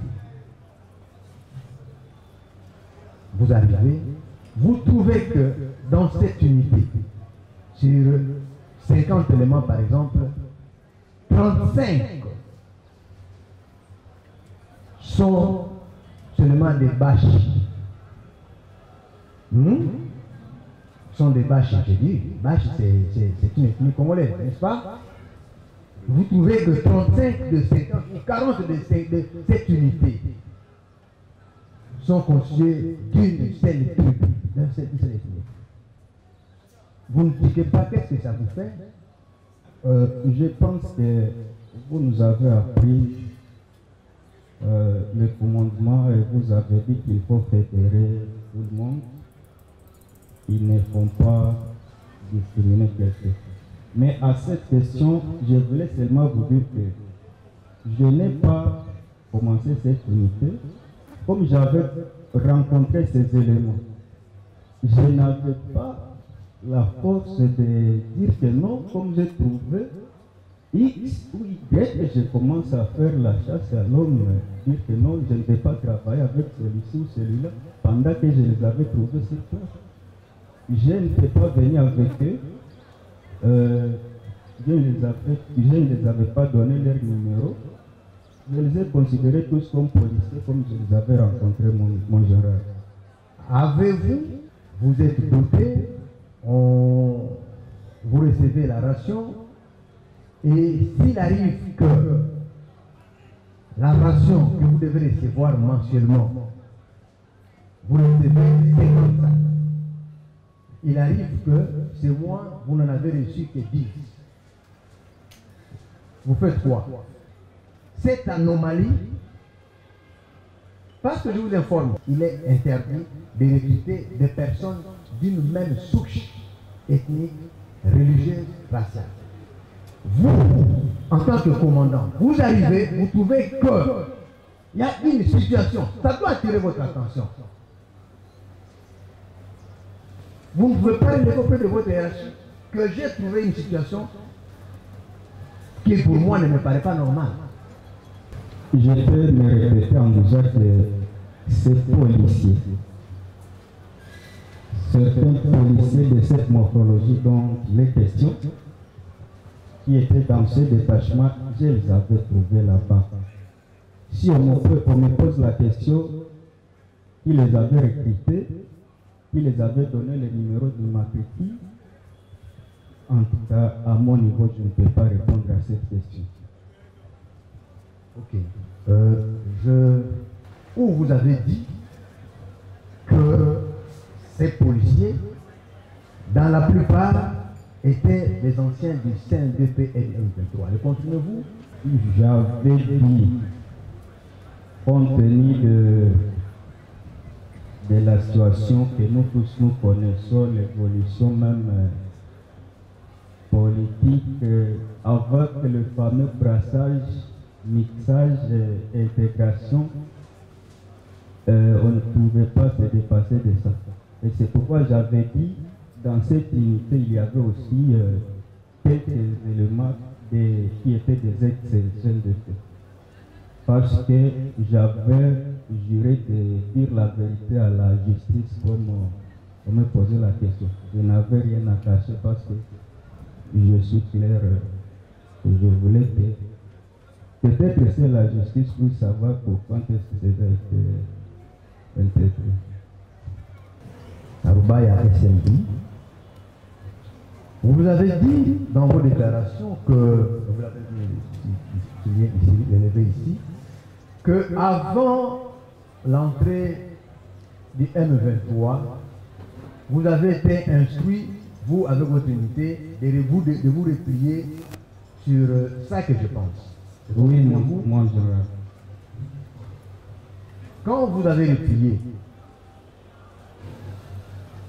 Vous arrivez, vous trouvez que dans cette unité, sur 50 éléments par exemple, 35 sont seulement des bâches. Sont des bâches, je dis. Bâche, c'est une ethnie congolaise, n'est-ce pas? Vous trouvez que 35 de ces 40 de cette unité sont constitués d'une seule tribu, d'une seule ethnie. Vous ne piquez pas, qu'est-ce que ça vous fait?
Je pense que vous nous avez appris le commandement et vous avez dit qu'il faut fédérer tout le monde. Ils ne font pas discriminer quelqu'un. Mais à cette question, je voulais seulement vous dire que je n'ai pas commencé cette unité comme j'avais rencontré ces éléments. Je n'avais pas la force de dire que non, comme j'ai trouvé X ou Y, et je commence à faire la chasse à l'homme, dire que non, je ne vais pas travailler avec celui-ci ou celui-là, pendant que je les avais trouvés sur place. Je ne peux pas venir avec eux. Je ne les avais pas donné leur numéro. Je les ai considérés tous comme policiers, comme je les avais rencontrés, mon général.
Vous êtes doté, vous recevez la ration, et s'il arrive que la ration que vous devez recevoir mensuellement, vous recevez 50 sacs. Il arrive que ce mois, vous n'en avez reçu que 10. Vous faites quoi? Cette anomalie, parce que je vous informe, il est interdit de recruter des personnes d'une même souche ethnique, religieuse, raciale. Vous, en tant que commandant, vous arrivez, vous trouvez qu'il y a une situation, ça doit attirer votre attention. Vous ne pouvez pas relever auprès de votre hiérarchie que j'ai trouvé une situation qui pour moi ne me paraît pas normale.
Je peux me répéter en disant que ces policiers, certains policiers de cette morphologie dont les questions, qui étaient dans ce détachement, je les avais trouvés là-bas. Si on me pose la question, qui les avait recrutés, qui les avait donné le numéro de matricule, en tout cas, à mon niveau, je ne peux pas répondre à cette question.
Ok. Où vous avez dit que ces policiers, dans la plupart, étaient des anciens du CNDP-M23. Le continuez-vous?
J'avais dit, compte tenu de la situation que nous tous nous connaissons, l'évolution même politique, avec le fameux brassage, mixage et intégration, on ne pouvait pas se dépasser de ça. Et c'est pourquoi j'avais dit, dans cette unité, il y avait aussi quelques éléments qui étaient des ex-CNDP. Parce que j'avais juré de dire la vérité à la justice comme on me posait la question. Je n'avais rien à cacher parce que je suis clair. Je voulais que peut-être c'est la justice puisse savoir pourquoi est-ce que ça a été interprété.
Arubaya SMB, vous avez dit dans vos déclarations que, vous l'avez élevé ici, que avant l'entrée du M23, vous avez été instruit, vous avec votre unité, de vous replier sur ça que je pense.
Oui, moi je...
Quand vous avez replié,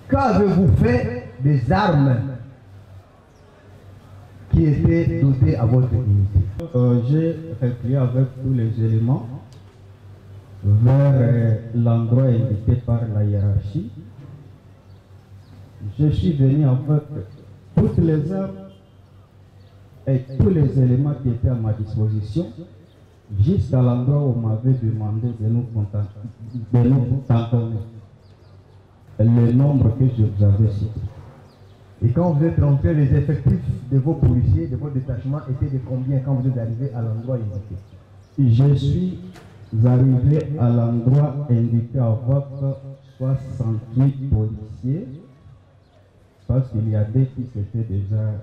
qu'avez-vous fait des armes qui étaient dotées à votre unité?
J'ai replié avec tous les éléments vers l'endroit indiqué par la hiérarchie. Je suis venu avec toutes les armes et tous les éléments qui étaient à ma disposition jusqu'à l'endroit où on m'avait demandé de nous cantonner. Le nombre que je vous avais cité.
Et quand vous êtes rentré, les effectifs de vos policiers, de vos détachements étaient de combien quand vous êtes arrivé à l'endroit indiqué?
Je suis arrivé à l'endroit indiqué avec 68 policiers, parce qu'il y a des qui étaient déjà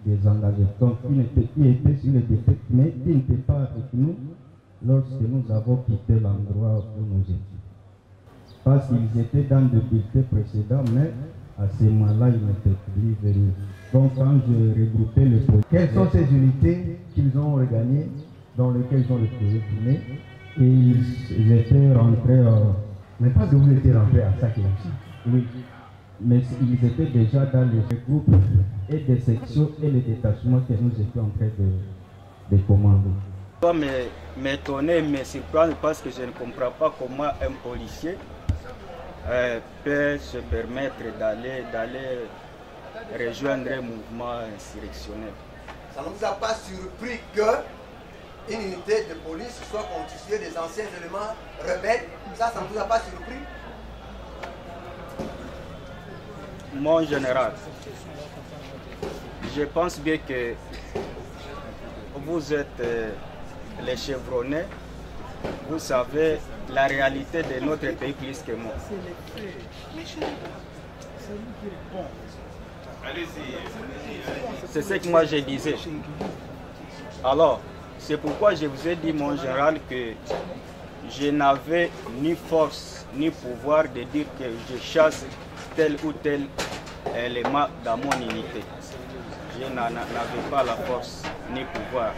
désengagés, donc qui étaient sur le détecteur, mais qui n'étaient pas avec nous lorsque nous avons quitté l'endroit où nous étions. Parce qu'ils étaient dans le bulletin précédent, mais à ce moment-là, ils n'étaient plus venus. Donc quand je regroupais les policiers...
Quelles sont ces unités qu'ils ont regagnées, dans lesquelles ils ont le projet tourné?
Et ils étaient rentrés...
Mais pas que vous étiez rentrés à ça qu'il a dit.
Oui, mais ils étaient déjà dans les groupes et des sections et les détachements que nous étions en train de commander.
Je dois m'étonner, me surprendre parce que je ne comprends pas comment un policier peut se permettre d'aller rejoindre un mouvement insurrectionnel.
Ça ne vous a pas surpris qu'une unité de police soit constituée des anciens éléments rebelles? Ça ne vous a pas surpris?
Mon général, je pense bien que vous êtes les chevronnés, vous savez la réalité de notre pays plus que moi. C'est ce que moi je disais. Alors, c'est pourquoi je vous ai dit, mon général, que je n'avais ni force ni pouvoir de dire que je chasse tel ou tel élément dans mon unité. Je n'avais pas la force ni pouvoir.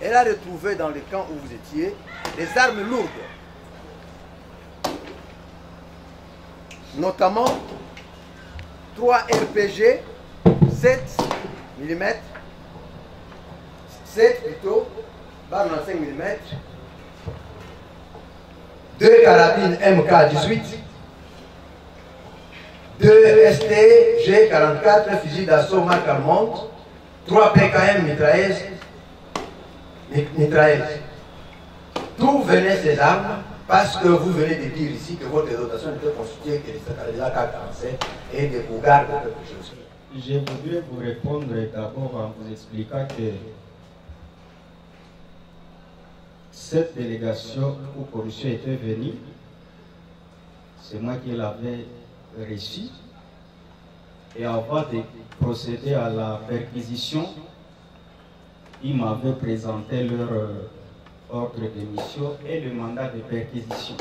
Elle a retrouvé dans le camp où vous étiez des armes lourdes, notamment 3 RPG 7 mm, 7 plutôt, barre 5 mm, 2 carabines MK18, 2 ST-G44 fusils d'assaut marque allemande, 3 PKM mitrailleuses. D'où venaient ces armes? Parce que vous venez de dire ici que votre dotation était constituée que des AK-47 et des bougards de quelque chose.
Je voudrais vous répondre d'abord en vous expliquant que cette délégation où policiers était venue, c'est moi qui l'avais reçue. Et avant de procéder à la perquisition, ils m'avaient présenté leur ordre de mission et le mandat de perquisition.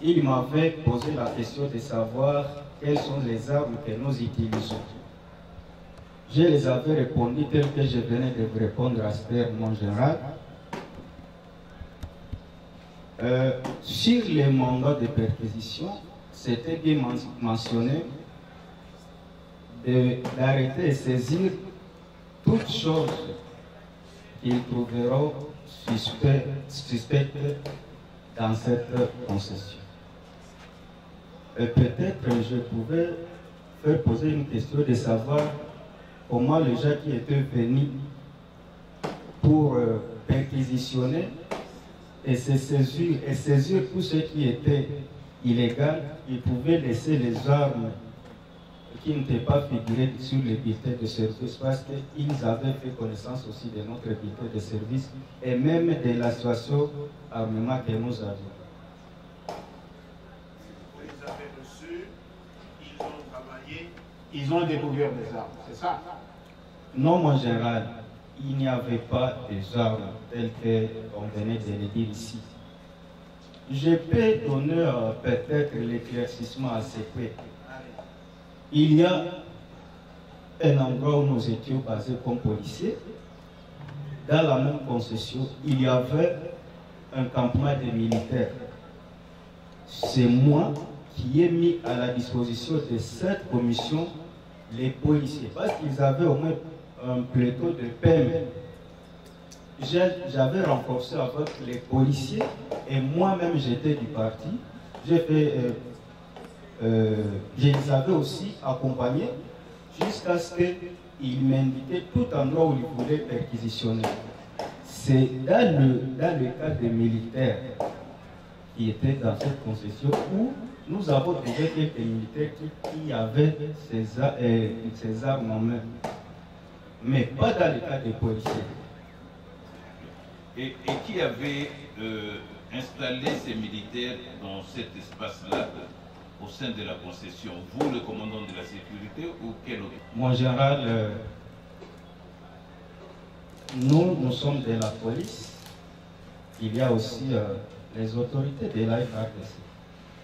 Ils m'avaient posé la question de savoir quelles sont les armes que nous utilisons. Je les avais répondu tel que je venais de vous répondre à mon général. Sur les mandats de perquisition, c'était bien mentionné d'arrêter et saisir toutes choses qu'ils trouveront suspectes dans cette concession. Et peut-être je pouvais faire poser une question de savoir comment les gens qui étaient venus pour perquisitionner et saisir tout ce qui était illégal, ils pouvaient laisser les armes qui n'étaient pas figurées sur les bulletins de service parce qu'ils avaient fait connaissance aussi de notre bulletin de service et même de la situation armement que nous avions.
Vous les avez reçus, ils ont travaillé, ils ont découvert des armes, c'est ça?
Non, mon général, il n'y avait pas des armes telles qu'on venait de le dire ici. Je peux donner peut-être l'éclaircissement à ces faits. Il y a un endroit où nous étions basés comme policiers. Dans la même concession, il y avait un campement de militaires. C'est moi qui ai mis à la disposition de cette commission les policiers. Parce qu'ils avaient au moins un plateau de PM. J'avais renforcé avec les policiers et moi-même j'étais du parti. J'ai fait... je les avais aussi accompagnés jusqu'à ce qu'ils m'indiquaient tout endroit où ils voulaient perquisitionner. C'est dans le cas des militaires qui étaient dans cette concession où nous avons trouvé quelques militaires qui avaient ces armes en main, mais pas dans le cas des policiers.
Et qui avait installé ces militaires dans cet espace-là au sein de la concession? Vous, le commandant de la sécurité, ou quel autre?
Mon général, nous sommes de la police. Il y a aussi les autorités de la FARDC.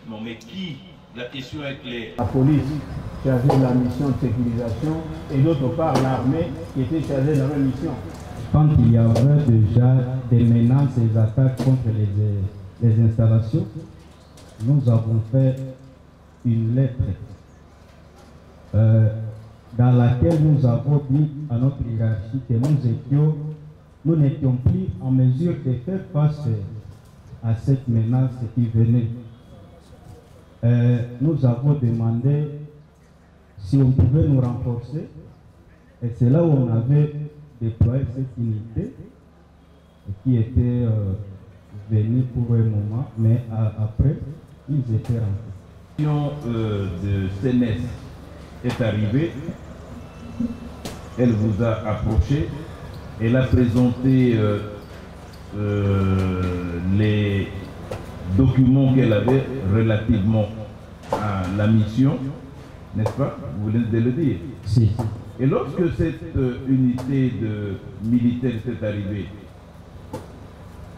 Non, mais qui? La question est claire.
La police chargée de la mission de sécurisation et d'autre part l'armée qui était chargée de la même mission.
Quand il y avait déjà des menaces et des attaques contre les installations, nous avons fait une lettre dans laquelle nous avons dit à notre hiérarchie que nous n'étions plus en mesure de faire face à cette menace qui venait. Nous avons demandé si on pouvait nous renforcer, et c'est là où on avait déployé cette unité qui était venue pour un moment, mais après ils étaient rentrés.
La mission de CNES est arrivée, elle vous a approché, elle a présenté les documents qu'elle avait relativement à la mission, n'est-ce pas? Vous venez de le dire.
Si.
Et lorsque cette unité de militaires est arrivée,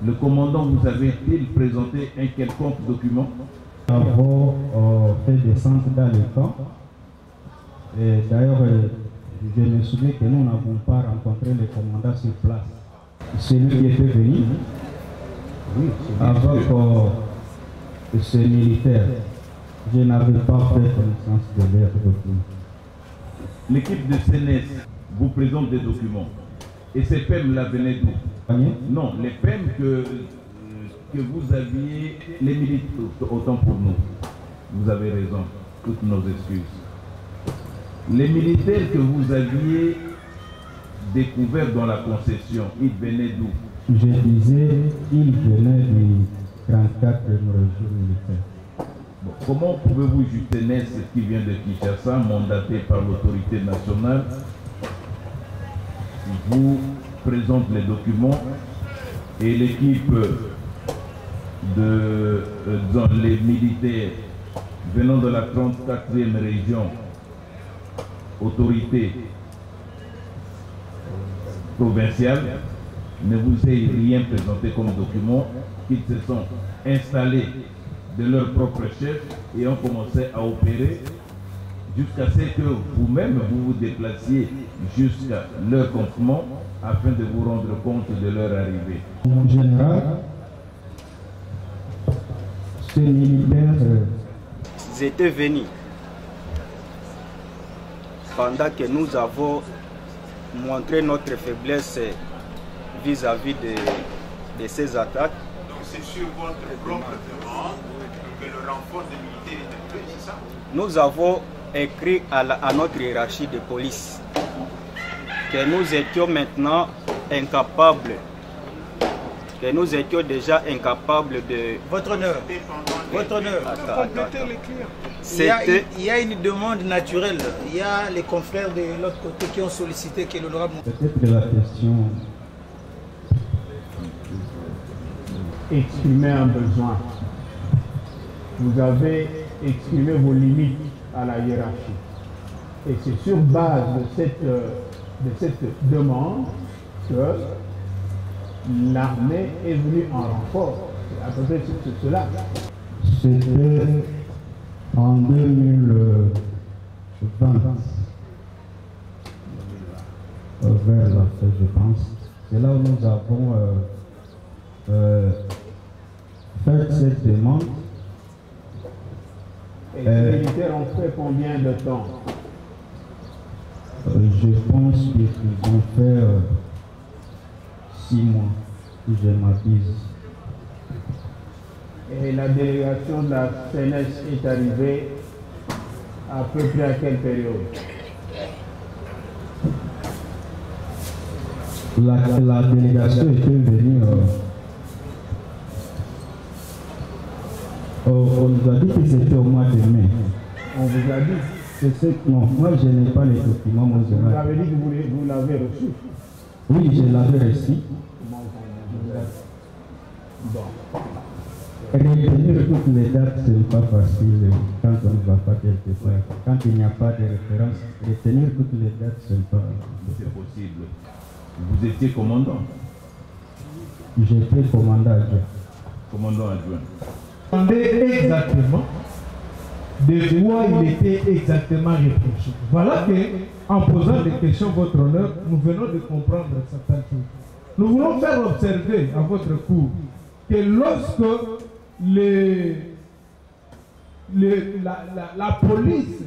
le commandant vous avait-il présenté un quelconque document?
Nous avons fait descendre dans le camp. Et d'ailleurs, je me souviens que nous n'avons pas rencontré le commandant sur place. Celui qui était venu, oui, avec ce militaire, je n'avais pas fait connaissance de leur document.
L'équipe de CNES vous présente des documents. Et ces PEM-là venaient d'où? Non, les PEM que vous aviez, les militaires, autant pour nous. Vous avez raison, toutes nos excuses. Les militaires que vous aviez découverts dans la concession, ils venaient d'où?
Je disais, ils venaient du 34e régime militaire.
Bon, comment pouvez-vous juger ce qui vient de Kinshasa, mandaté par l'autorité nationale, vous présente les documents et l'équipe dans les militaires venant de la 34e région, autorité provinciale, ne vous ait rien présenté comme document, qu'ils se sont installés de leur propre chef et ont commencé à opérer jusqu'à ce que vous-même vous vous déplaciez jusqu'à leur campement afin de vous rendre compte de leur arrivée.
En général, ces militaires
étaient venus pendant que nous avons montré notre faiblesse vis-à-vis de ces attaques.
Donc c'est sur votre propre demande que le renfort des militaires est arrivé, c'est ça?
Nous avons écrit à notre hiérarchie de police que nous étions maintenant incapables, que nous étions déjà incapables de...
Votre honneur, votre honneur, il y a une demande naturelle. Il y a les confrères de l'autre côté qui ont sollicité que l'honorable...
Peut-être la question...
Exprimer un besoin. Vous avez exprimé vos limites à la hiérarchie. Et c'est sur base de cette demande que l'armée est venue en renfort. C'est à peu près cela.
C'était en 2020, vers la fin, je pense. C'est là où nous avons fait cette demande.
Et les militaires ont fait combien de temps?
Je pense qu'ils ont fait 6 mois, si je m'abuse.
Et la délégation de la CNES est arrivée à peu près à quelle période?
La délégation était venue
On nous a dit que c'était au mois de mai. On vous a dit que c'est... Non, moi je n'ai pas les documents, mon général.
Vous avez dit que vous l'avez reçu.
Oui, je l'avais reçu.
Bon.
Retenir toutes les dates, ce n'est pas facile quand on ne va pas quelque part. Quand il n'y a pas de référence, retenir toutes les dates, ce n'est pas
c'est possible. Vous étiez commandant?
J'étais commandant adjoint.
Commandant adjoint.
Demandez exactement de quoi il était exactement reproché. Voilà que, en posant des questions, votre honneur, nous venons de comprendre certaines choses. Nous voulons faire observer à votre cour que lorsque la police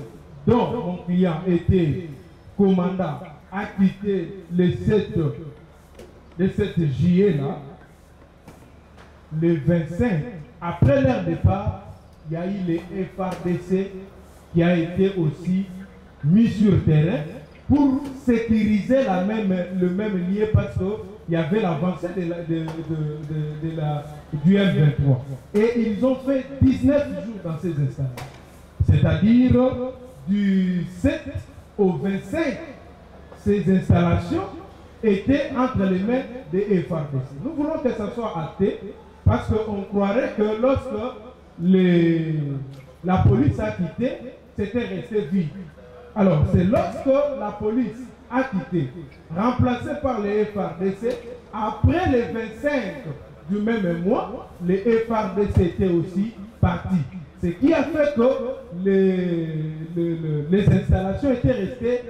dont mon client était commandant a quitté le 7 juillet là, le 25, après leur départ, il y a eu le FARDC qui a été aussi mis sur terrain pour sécuriser le même lieu parce qu'il y avait l'avancée du M23. Et ils ont fait 19 jours dans ces installations. C'est-à-dire du 7 au 25, ces installations étaient entre les mains des FARDC. Nous voulons que ça soit acté parce qu'on croirait que lorsque la police a quitté, c'était resté vide. Alors, c'est lorsque la police a quitté, remplacée par les FARDC, après les 25 du même mois, les FARDC étaient aussi partis. Ce qui a fait que les installations étaient restées,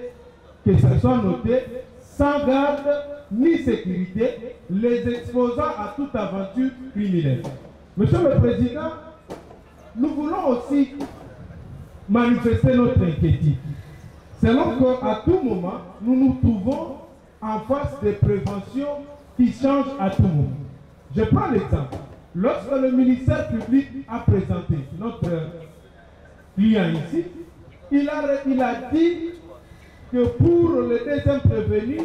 que ce soit noté, sans garde ni sécurité, les exposant à toute aventure criminelle. Monsieur le Président, nous voulons aussi manifester notre inquiétude. Selon qu'à tout moment, nous nous trouvons en face des préventions qui changent à tout moment. Je prends l'exemple. Lorsque le ministère public a présenté notre client ici, il a dit que pour le deuxième prévenu,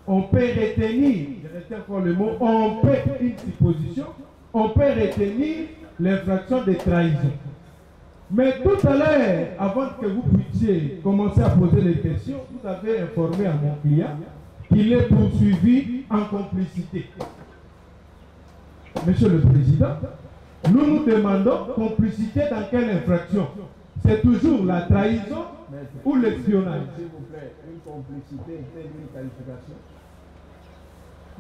on peut retenir, je retiens encore le mot, on peut une supposition, on peut retenir l'infraction de trahison. Mais tout à l'heure, avant que vous puissiez commencer à poser des questions, vous avez informé à mon client qu'il est poursuivi en complicité. Monsieur le Président, nous nous demandons complicité dans quelle infraction? C'est toujours la trahison ou l'espionnage?
S'il vous plaît, une complicité, une qualification.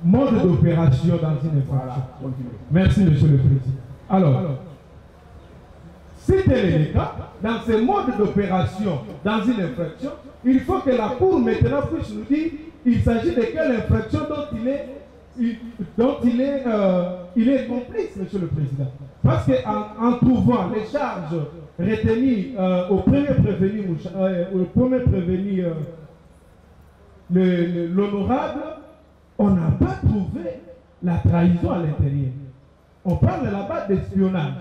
Mode d'opération dans une infraction.
Voilà,
merci, Monsieur le Président. Alors, si tel est le cas, dans ce mode d'opération, dans une infraction, il faut que la Cour maintenant puisse nous dire il s'agit de quelle infraction dont il est complice, Monsieur le Président. Parce qu'en trouvant les charges retenues au premier prévenu, l'honorable, on n'a pas trouvé la trahison à l'intérieur. On parle là-bas d'espionnage.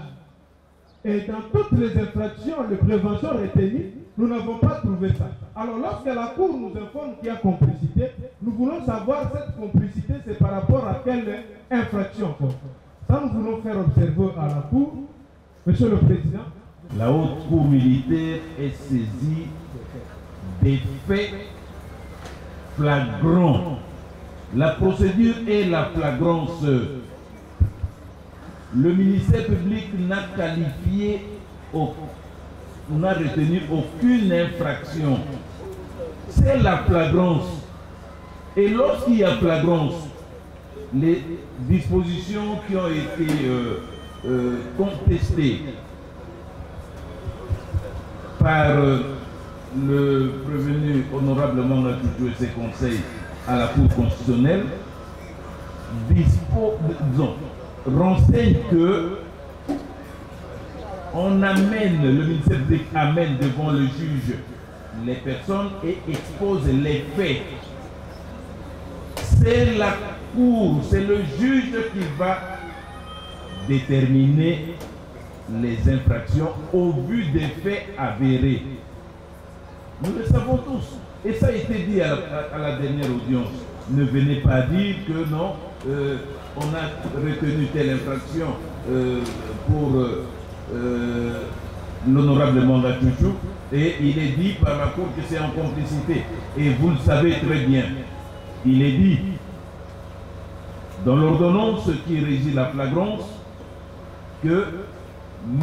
Et dans toutes les infractions de prévention retenues, nous n'avons pas trouvé ça. Alors lorsque la Cour nous informe qu'il y a complicité, nous voulons savoir cette complicité, c'est par rapport à quelle infraction. Ça, nous voulons faire observer à la Cour. Monsieur le Président.
La haute cour militaire est saisie des faits flagrants. La procédure est la flagrance. Le ministère public n'a qualifié, n'a retenu aucune infraction. C'est la flagrance. Et lorsqu'il y a flagrance, les dispositions qui ont été contestées par le prévenu honorablement Natutu et ses conseils à la Cour constitutionnelle renseigne que le ministère public amène devant le juge les personnes et expose les faits. C'est la Cour, c'est le juge qui va déterminer les infractions au vu des faits avérés. Nous le savons tous. Et ça a été dit à la dernière audience. Ne venez pas dire que non, on a retenu telle infraction pour l'honorable Mwanga Chouchou, et il est dit par la Cour que c'est en complicité. Et vous le savez très bien. Il est dit dans l'ordonnance qui régit la flagrance que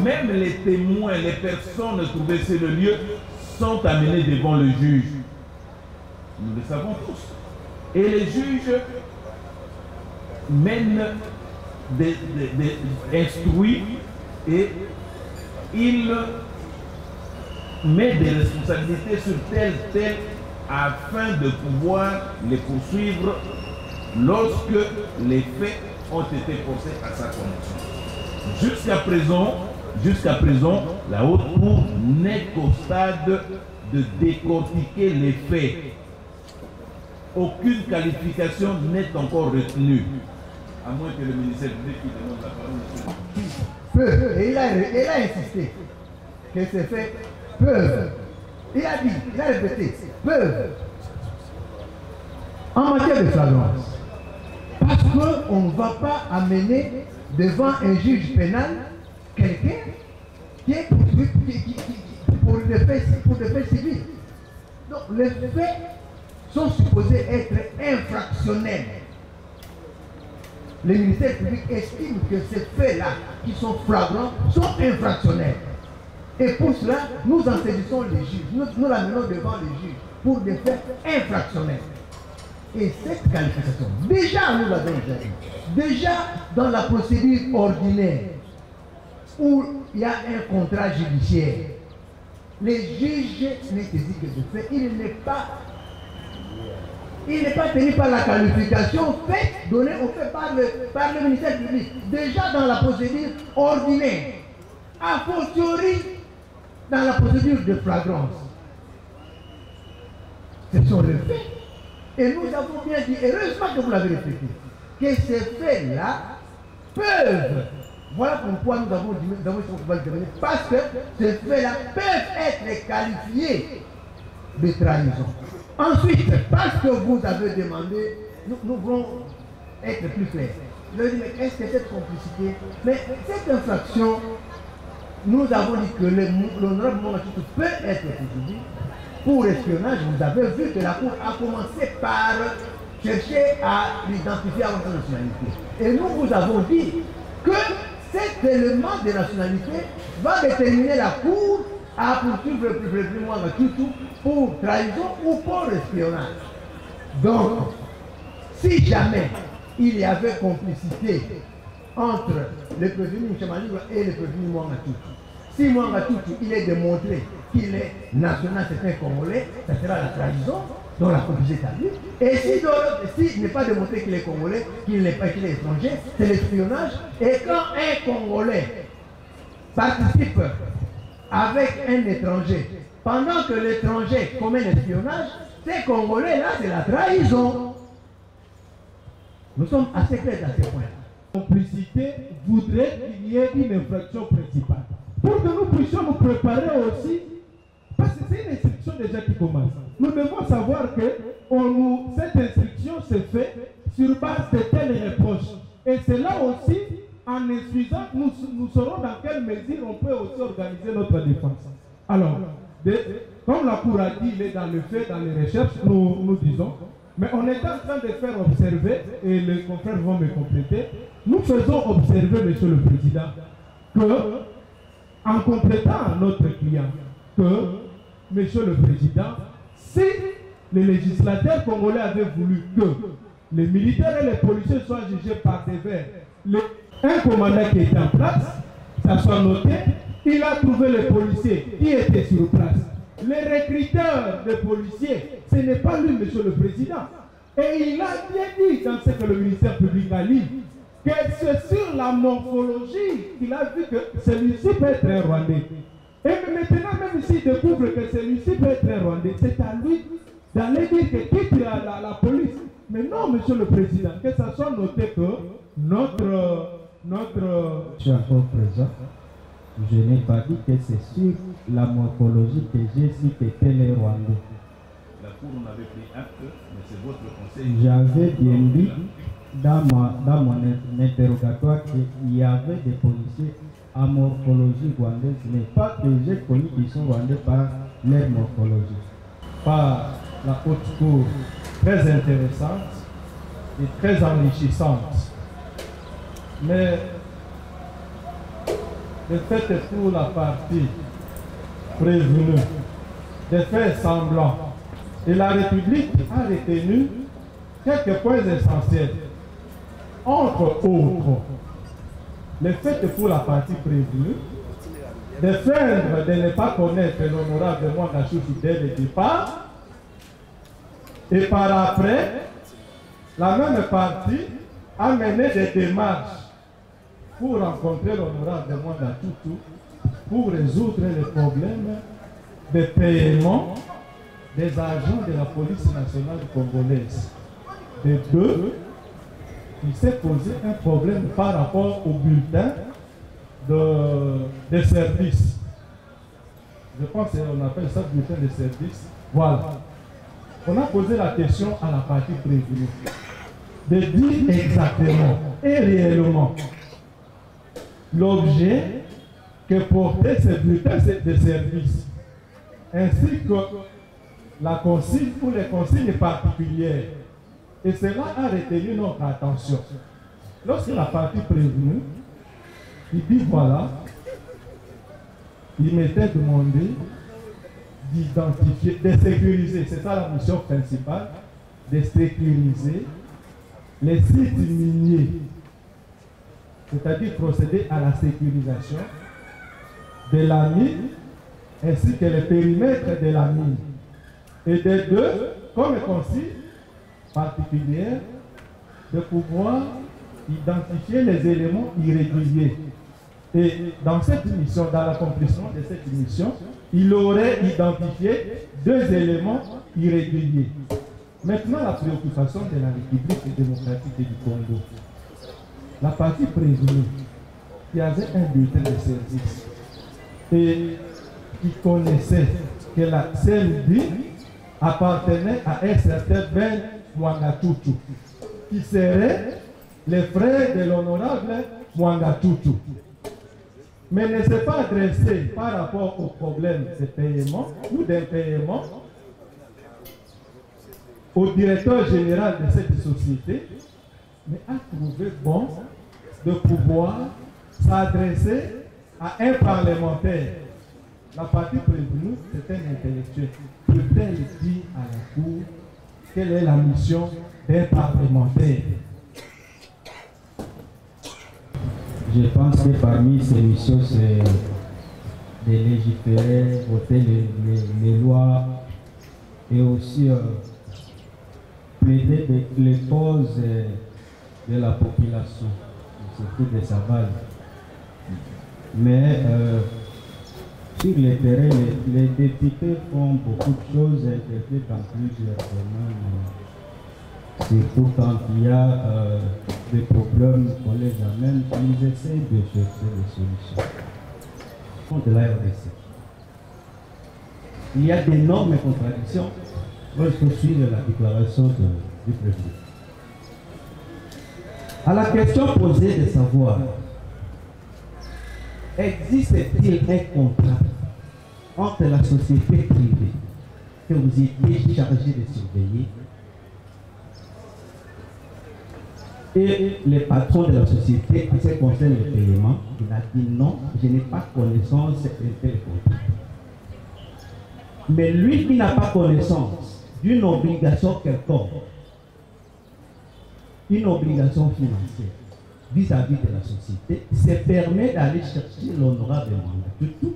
même les témoins, les personnes trouvées sur le lieu sont amenées devant le juge. Nous le savons tous. Et les juges mènent des instruits et ils mettent des responsabilités sur tel afin de pouvoir les poursuivre lorsque les faits ont été portés à sa connaissance. Jusqu'à présent, la Haute Cour n'est qu'au stade de décortiquer les faits. Aucune qualification n'est encore retenue, à moins que le ministère public qui demande la parole.
Peuvent, et il a insisté que ces faits peuvent. Il a dit, il a répété, peuvent. En matière de flagrance, parce qu'on ne va pas amener devant un juge pénal quelqu'un qui est pour des faits civils. Donc les faits sont supposés être infractionnels. Le ministère public estime que ces faits-là, qui sont flagrants, sont infractionnels. Et pour cela, nous en saisissons les juges, nous l'amenons devant les juges pour des faits infractionnels. Et cette qualification, déjà nous l'avons déjà dans la procédure ordinaire, où il y a un contrat judiciaire, les juges n'est saisi que de fait, il n'est pas tenu par la qualification donnée au fait par le ministère public. Déjà dans la procédure ordinaire, a fortiori dans la procédure de flagrance. Ce sont les faits. Et nous avons bien dit, heureusement que vous l'avez répété, que ces faits-là peuvent, voilà pourquoi nous avons dit, parce que ces faits-là peuvent être qualifiés de trahison. Ensuite, parce que vous avez demandé, nous voulons être plus clairs. Je dis, mais est-ce que cette complicité, mais cette infraction, nous avons dit que l'honorable Mwanga Chouchou peut être poursuivi pour espionnage. Vous avez vu que la Cour a commencé par chercher à l'identifier à votre nationalité. Et nous vous avons dit que cet élément de nationalité va déterminer la Cour à poursuivre le Mwanga Chouchou pour trahison ou pour espionnage. Donc, si jamais il y avait complicité entre le prévenu Mchemaliwa et le prévenu Mwanga Chouchou, si Mwanga Chouchou il est démontré qu'il est national, c'est un Congolais, ça sera la trahison, donc la complicité à lui. Et s'il n'est pas démontré qu'il est Congolais, qu'il n'est pas qu'il est étranger, c'est l'espionnage. Et quand un Congolais participe avec un étranger, pendant que l'étranger commet l'espionnage, ces Congolais-là, c'est la trahison. Nous sommes assez clairs à ce point.
La complicité voudrait qu'il y ait une infraction principale. Pour que nous puissions nous préparer aussi, parce que c'est une instruction déjà qui commence. Nous devons savoir que cette instruction se fait sur base de telles reproches. Et c'est là aussi, en instruisant, nous saurons dans quelle mesure on peut aussi organiser notre défense. Alors, comme la Cour a dit, il est dans le fait, dans les recherches, nous disons, mais on est en train de faire observer, et les confrères vont me compléter, nous faisons observer, Monsieur le Président, que, en complétant notre client, que, Monsieur le Président, si les législateurs congolais avaient voulu que les militaires et les policiers soient jugés par sévère, un commandant qui était en place, ça soit noté, il a trouvé les policiers qui étaient sur place. Les recruteurs de policiers, ce n'est pas lui, Monsieur le Président. Et il a bien dit dans ce que le ministère public a dit, que c'est sur la morphologie qu'il a vu que celui-ci peut être un Rwandais. Et maintenant, même s'il découvre que celui-ci peut être un Rwandais, c'est à lui d'aller dire que quitte la police. Mais non, Monsieur le Président, que ça soit noté que notre...
Je suis encore présent. Je n'ai pas dit que c'est sur la morphologie que j'ai dit que tel est Rwandais.
La Cour en avait pris acte, mais c'est votre conseil.
J'avais bien dit dans mon interrogatoire qu'il y avait des policiers
à morphologie rwandaise, mais pas que j'ai connu qui sont rwandais par leur morphologie.
Par la haute cour très intéressante et très enrichissante. Mais le fait est pour la partie prévenue de faire semblant. Et la République a retenu quelques points essentiels. Entre autres, le fait pour la partie prévenue de feindre de ne pas connaître l'honorable Mwanga Chouchou dès le départ, et par après, la même partie a mené des démarches pour rencontrer l'honorable Mwanga Chouchou pour résoudre les problèmes de paiement des agents de la police nationale congolaise. De deux, il s'est posé un problème par rapport au bulletin de service. Je pense qu'on appelle ça bulletin de service. Voilà. On a posé la question à la partie prévenue de dire exactement et réellement l'objet que portait ce bulletin de service, ainsi que la consigne ou les consignes particulières. Et cela a retenu notre attention. Lorsque la partie prévenue, il dit voilà, il m'était demandé d'identifier, de sécuriser, c'est ça la mission principale, de sécuriser les sites miniers, c'est-à-dire procéder à la sécurisation de la mine ainsi que le périmètre de la mine. Et de deux, comme consigne particulière, de pouvoir identifier les éléments irréguliers. Et dans cette mission, dans l'accomplissement de cette mission, il aurait identifié 2 éléments irréguliers. Maintenant, la préoccupation de la République démocratique du Congo. La partie prévenue, qui avait un bulletin de service et qui connaissait que la CMD appartenait à un certain Ben Mwanga Chouchou, qui serait le frère de l'honorable Mwanga Chouchou, mais ne s'est pas adressé par rapport au problème de paiement ou d'impaiement au directeur général de cette société, mais a trouvé bon de pouvoir s'adresser à un parlementaire. La partie prévenue, c'est un intellectuel. Peut-elle dire à la Cour quelle est la mission d'un parlementaire?
Je pense que parmi ces missions, c'est de légiférer, voter les lois et aussi plaider les causes de la population, surtout de sa base. Mais sur le terrain, les députés font beaucoup de choses, interviennent dans plusieurs domaines, surtout quand il y a des problèmes qu'on les amène, ils essaient de chercher des solutions. De la RDC. Il y a d'énormes contradictions lorsqu'on suit la déclaration du président. À la question posée de savoir, existe-t-il un contrat entre la société privée que vous étiez chargé de surveiller et les patrons de la société en ce qui concerne le paiement? Il a dit non, je n'ai pas connaissance d'un tel contrat. Mais lui qui n'a pas connaissance d'une obligation quelconque, une obligation financière vis-à-vis de la société, se permet d'aller chercher l'honorable Mwanga Chouchou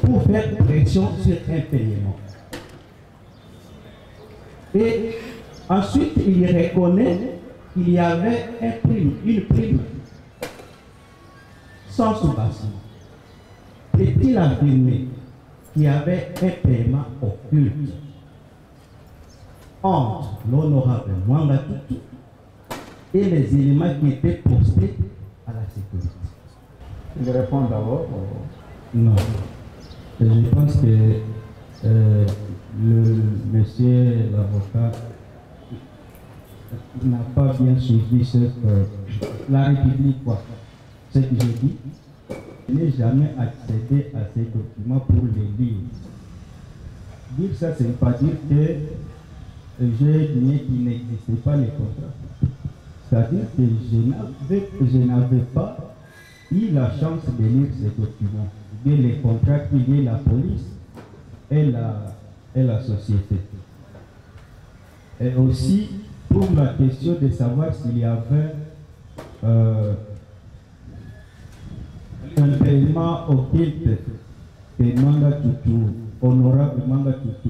pour faire pression sur un paiement. Et ensuite, il reconnaît qu'il y avait une prime sans soubassement. Et il a affirmé qu'il y avait un paiement occulte entre l'honorable Mwanga Chouchou et les éléments qui étaient postés à la sécurité.
Il répond d'abord.
Non. Je pense que le monsieur l'avocat n'a pas bien suivi la République, quoi.
ce que j'ai dit. Je n'ai jamais accédé à ces documents pour les lire. Dire ça, ce n'est pas dire que j'ai nié qu'il n'existait pas les contrats. C'est-à-dire que je n'avais pas eu la chance de lire ces documents, bien les contrats qui lient la police et la société. Et aussi, pour la question de savoir s'il y avait un paiement au titre que Manga Tutu, honorable Manga Tutu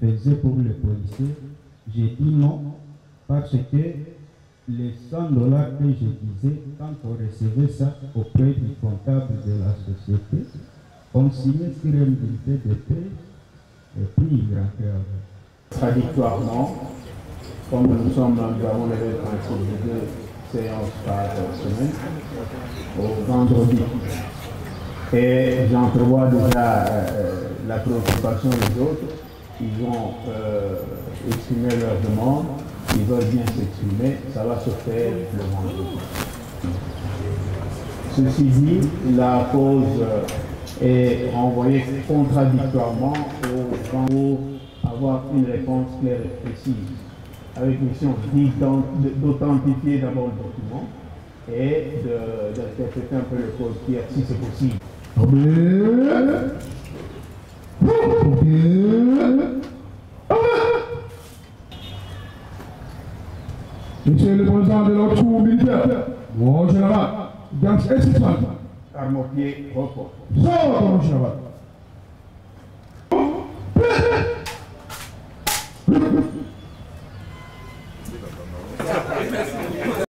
faisait pour les policiers, j'ai dit non, parce que les $100 que je disais, quand on recevait ça auprès du comptable de la société, on signait sur un bulletin de paie et puis il rentrait avec.
Traditionnellement, comme nous avons le principe de 2 séances par semaine, au vendredi. Et j'entrevois déjà la préoccupation des autres. Ils ont exprimé leur demande, ils veulent bien s'exprimer, ça va se faire le vendredi. Ceci dit, la cause est renvoyée contradictoirement pour avoir une réponse claire et précise, avec mission d'authentifier d'abord le document et d'interpréter un peu le code tiers si c'est possible.
Monsieur le président de notre tour militaire, mon général, dans ce
Armopier, report.
Sors, mon général.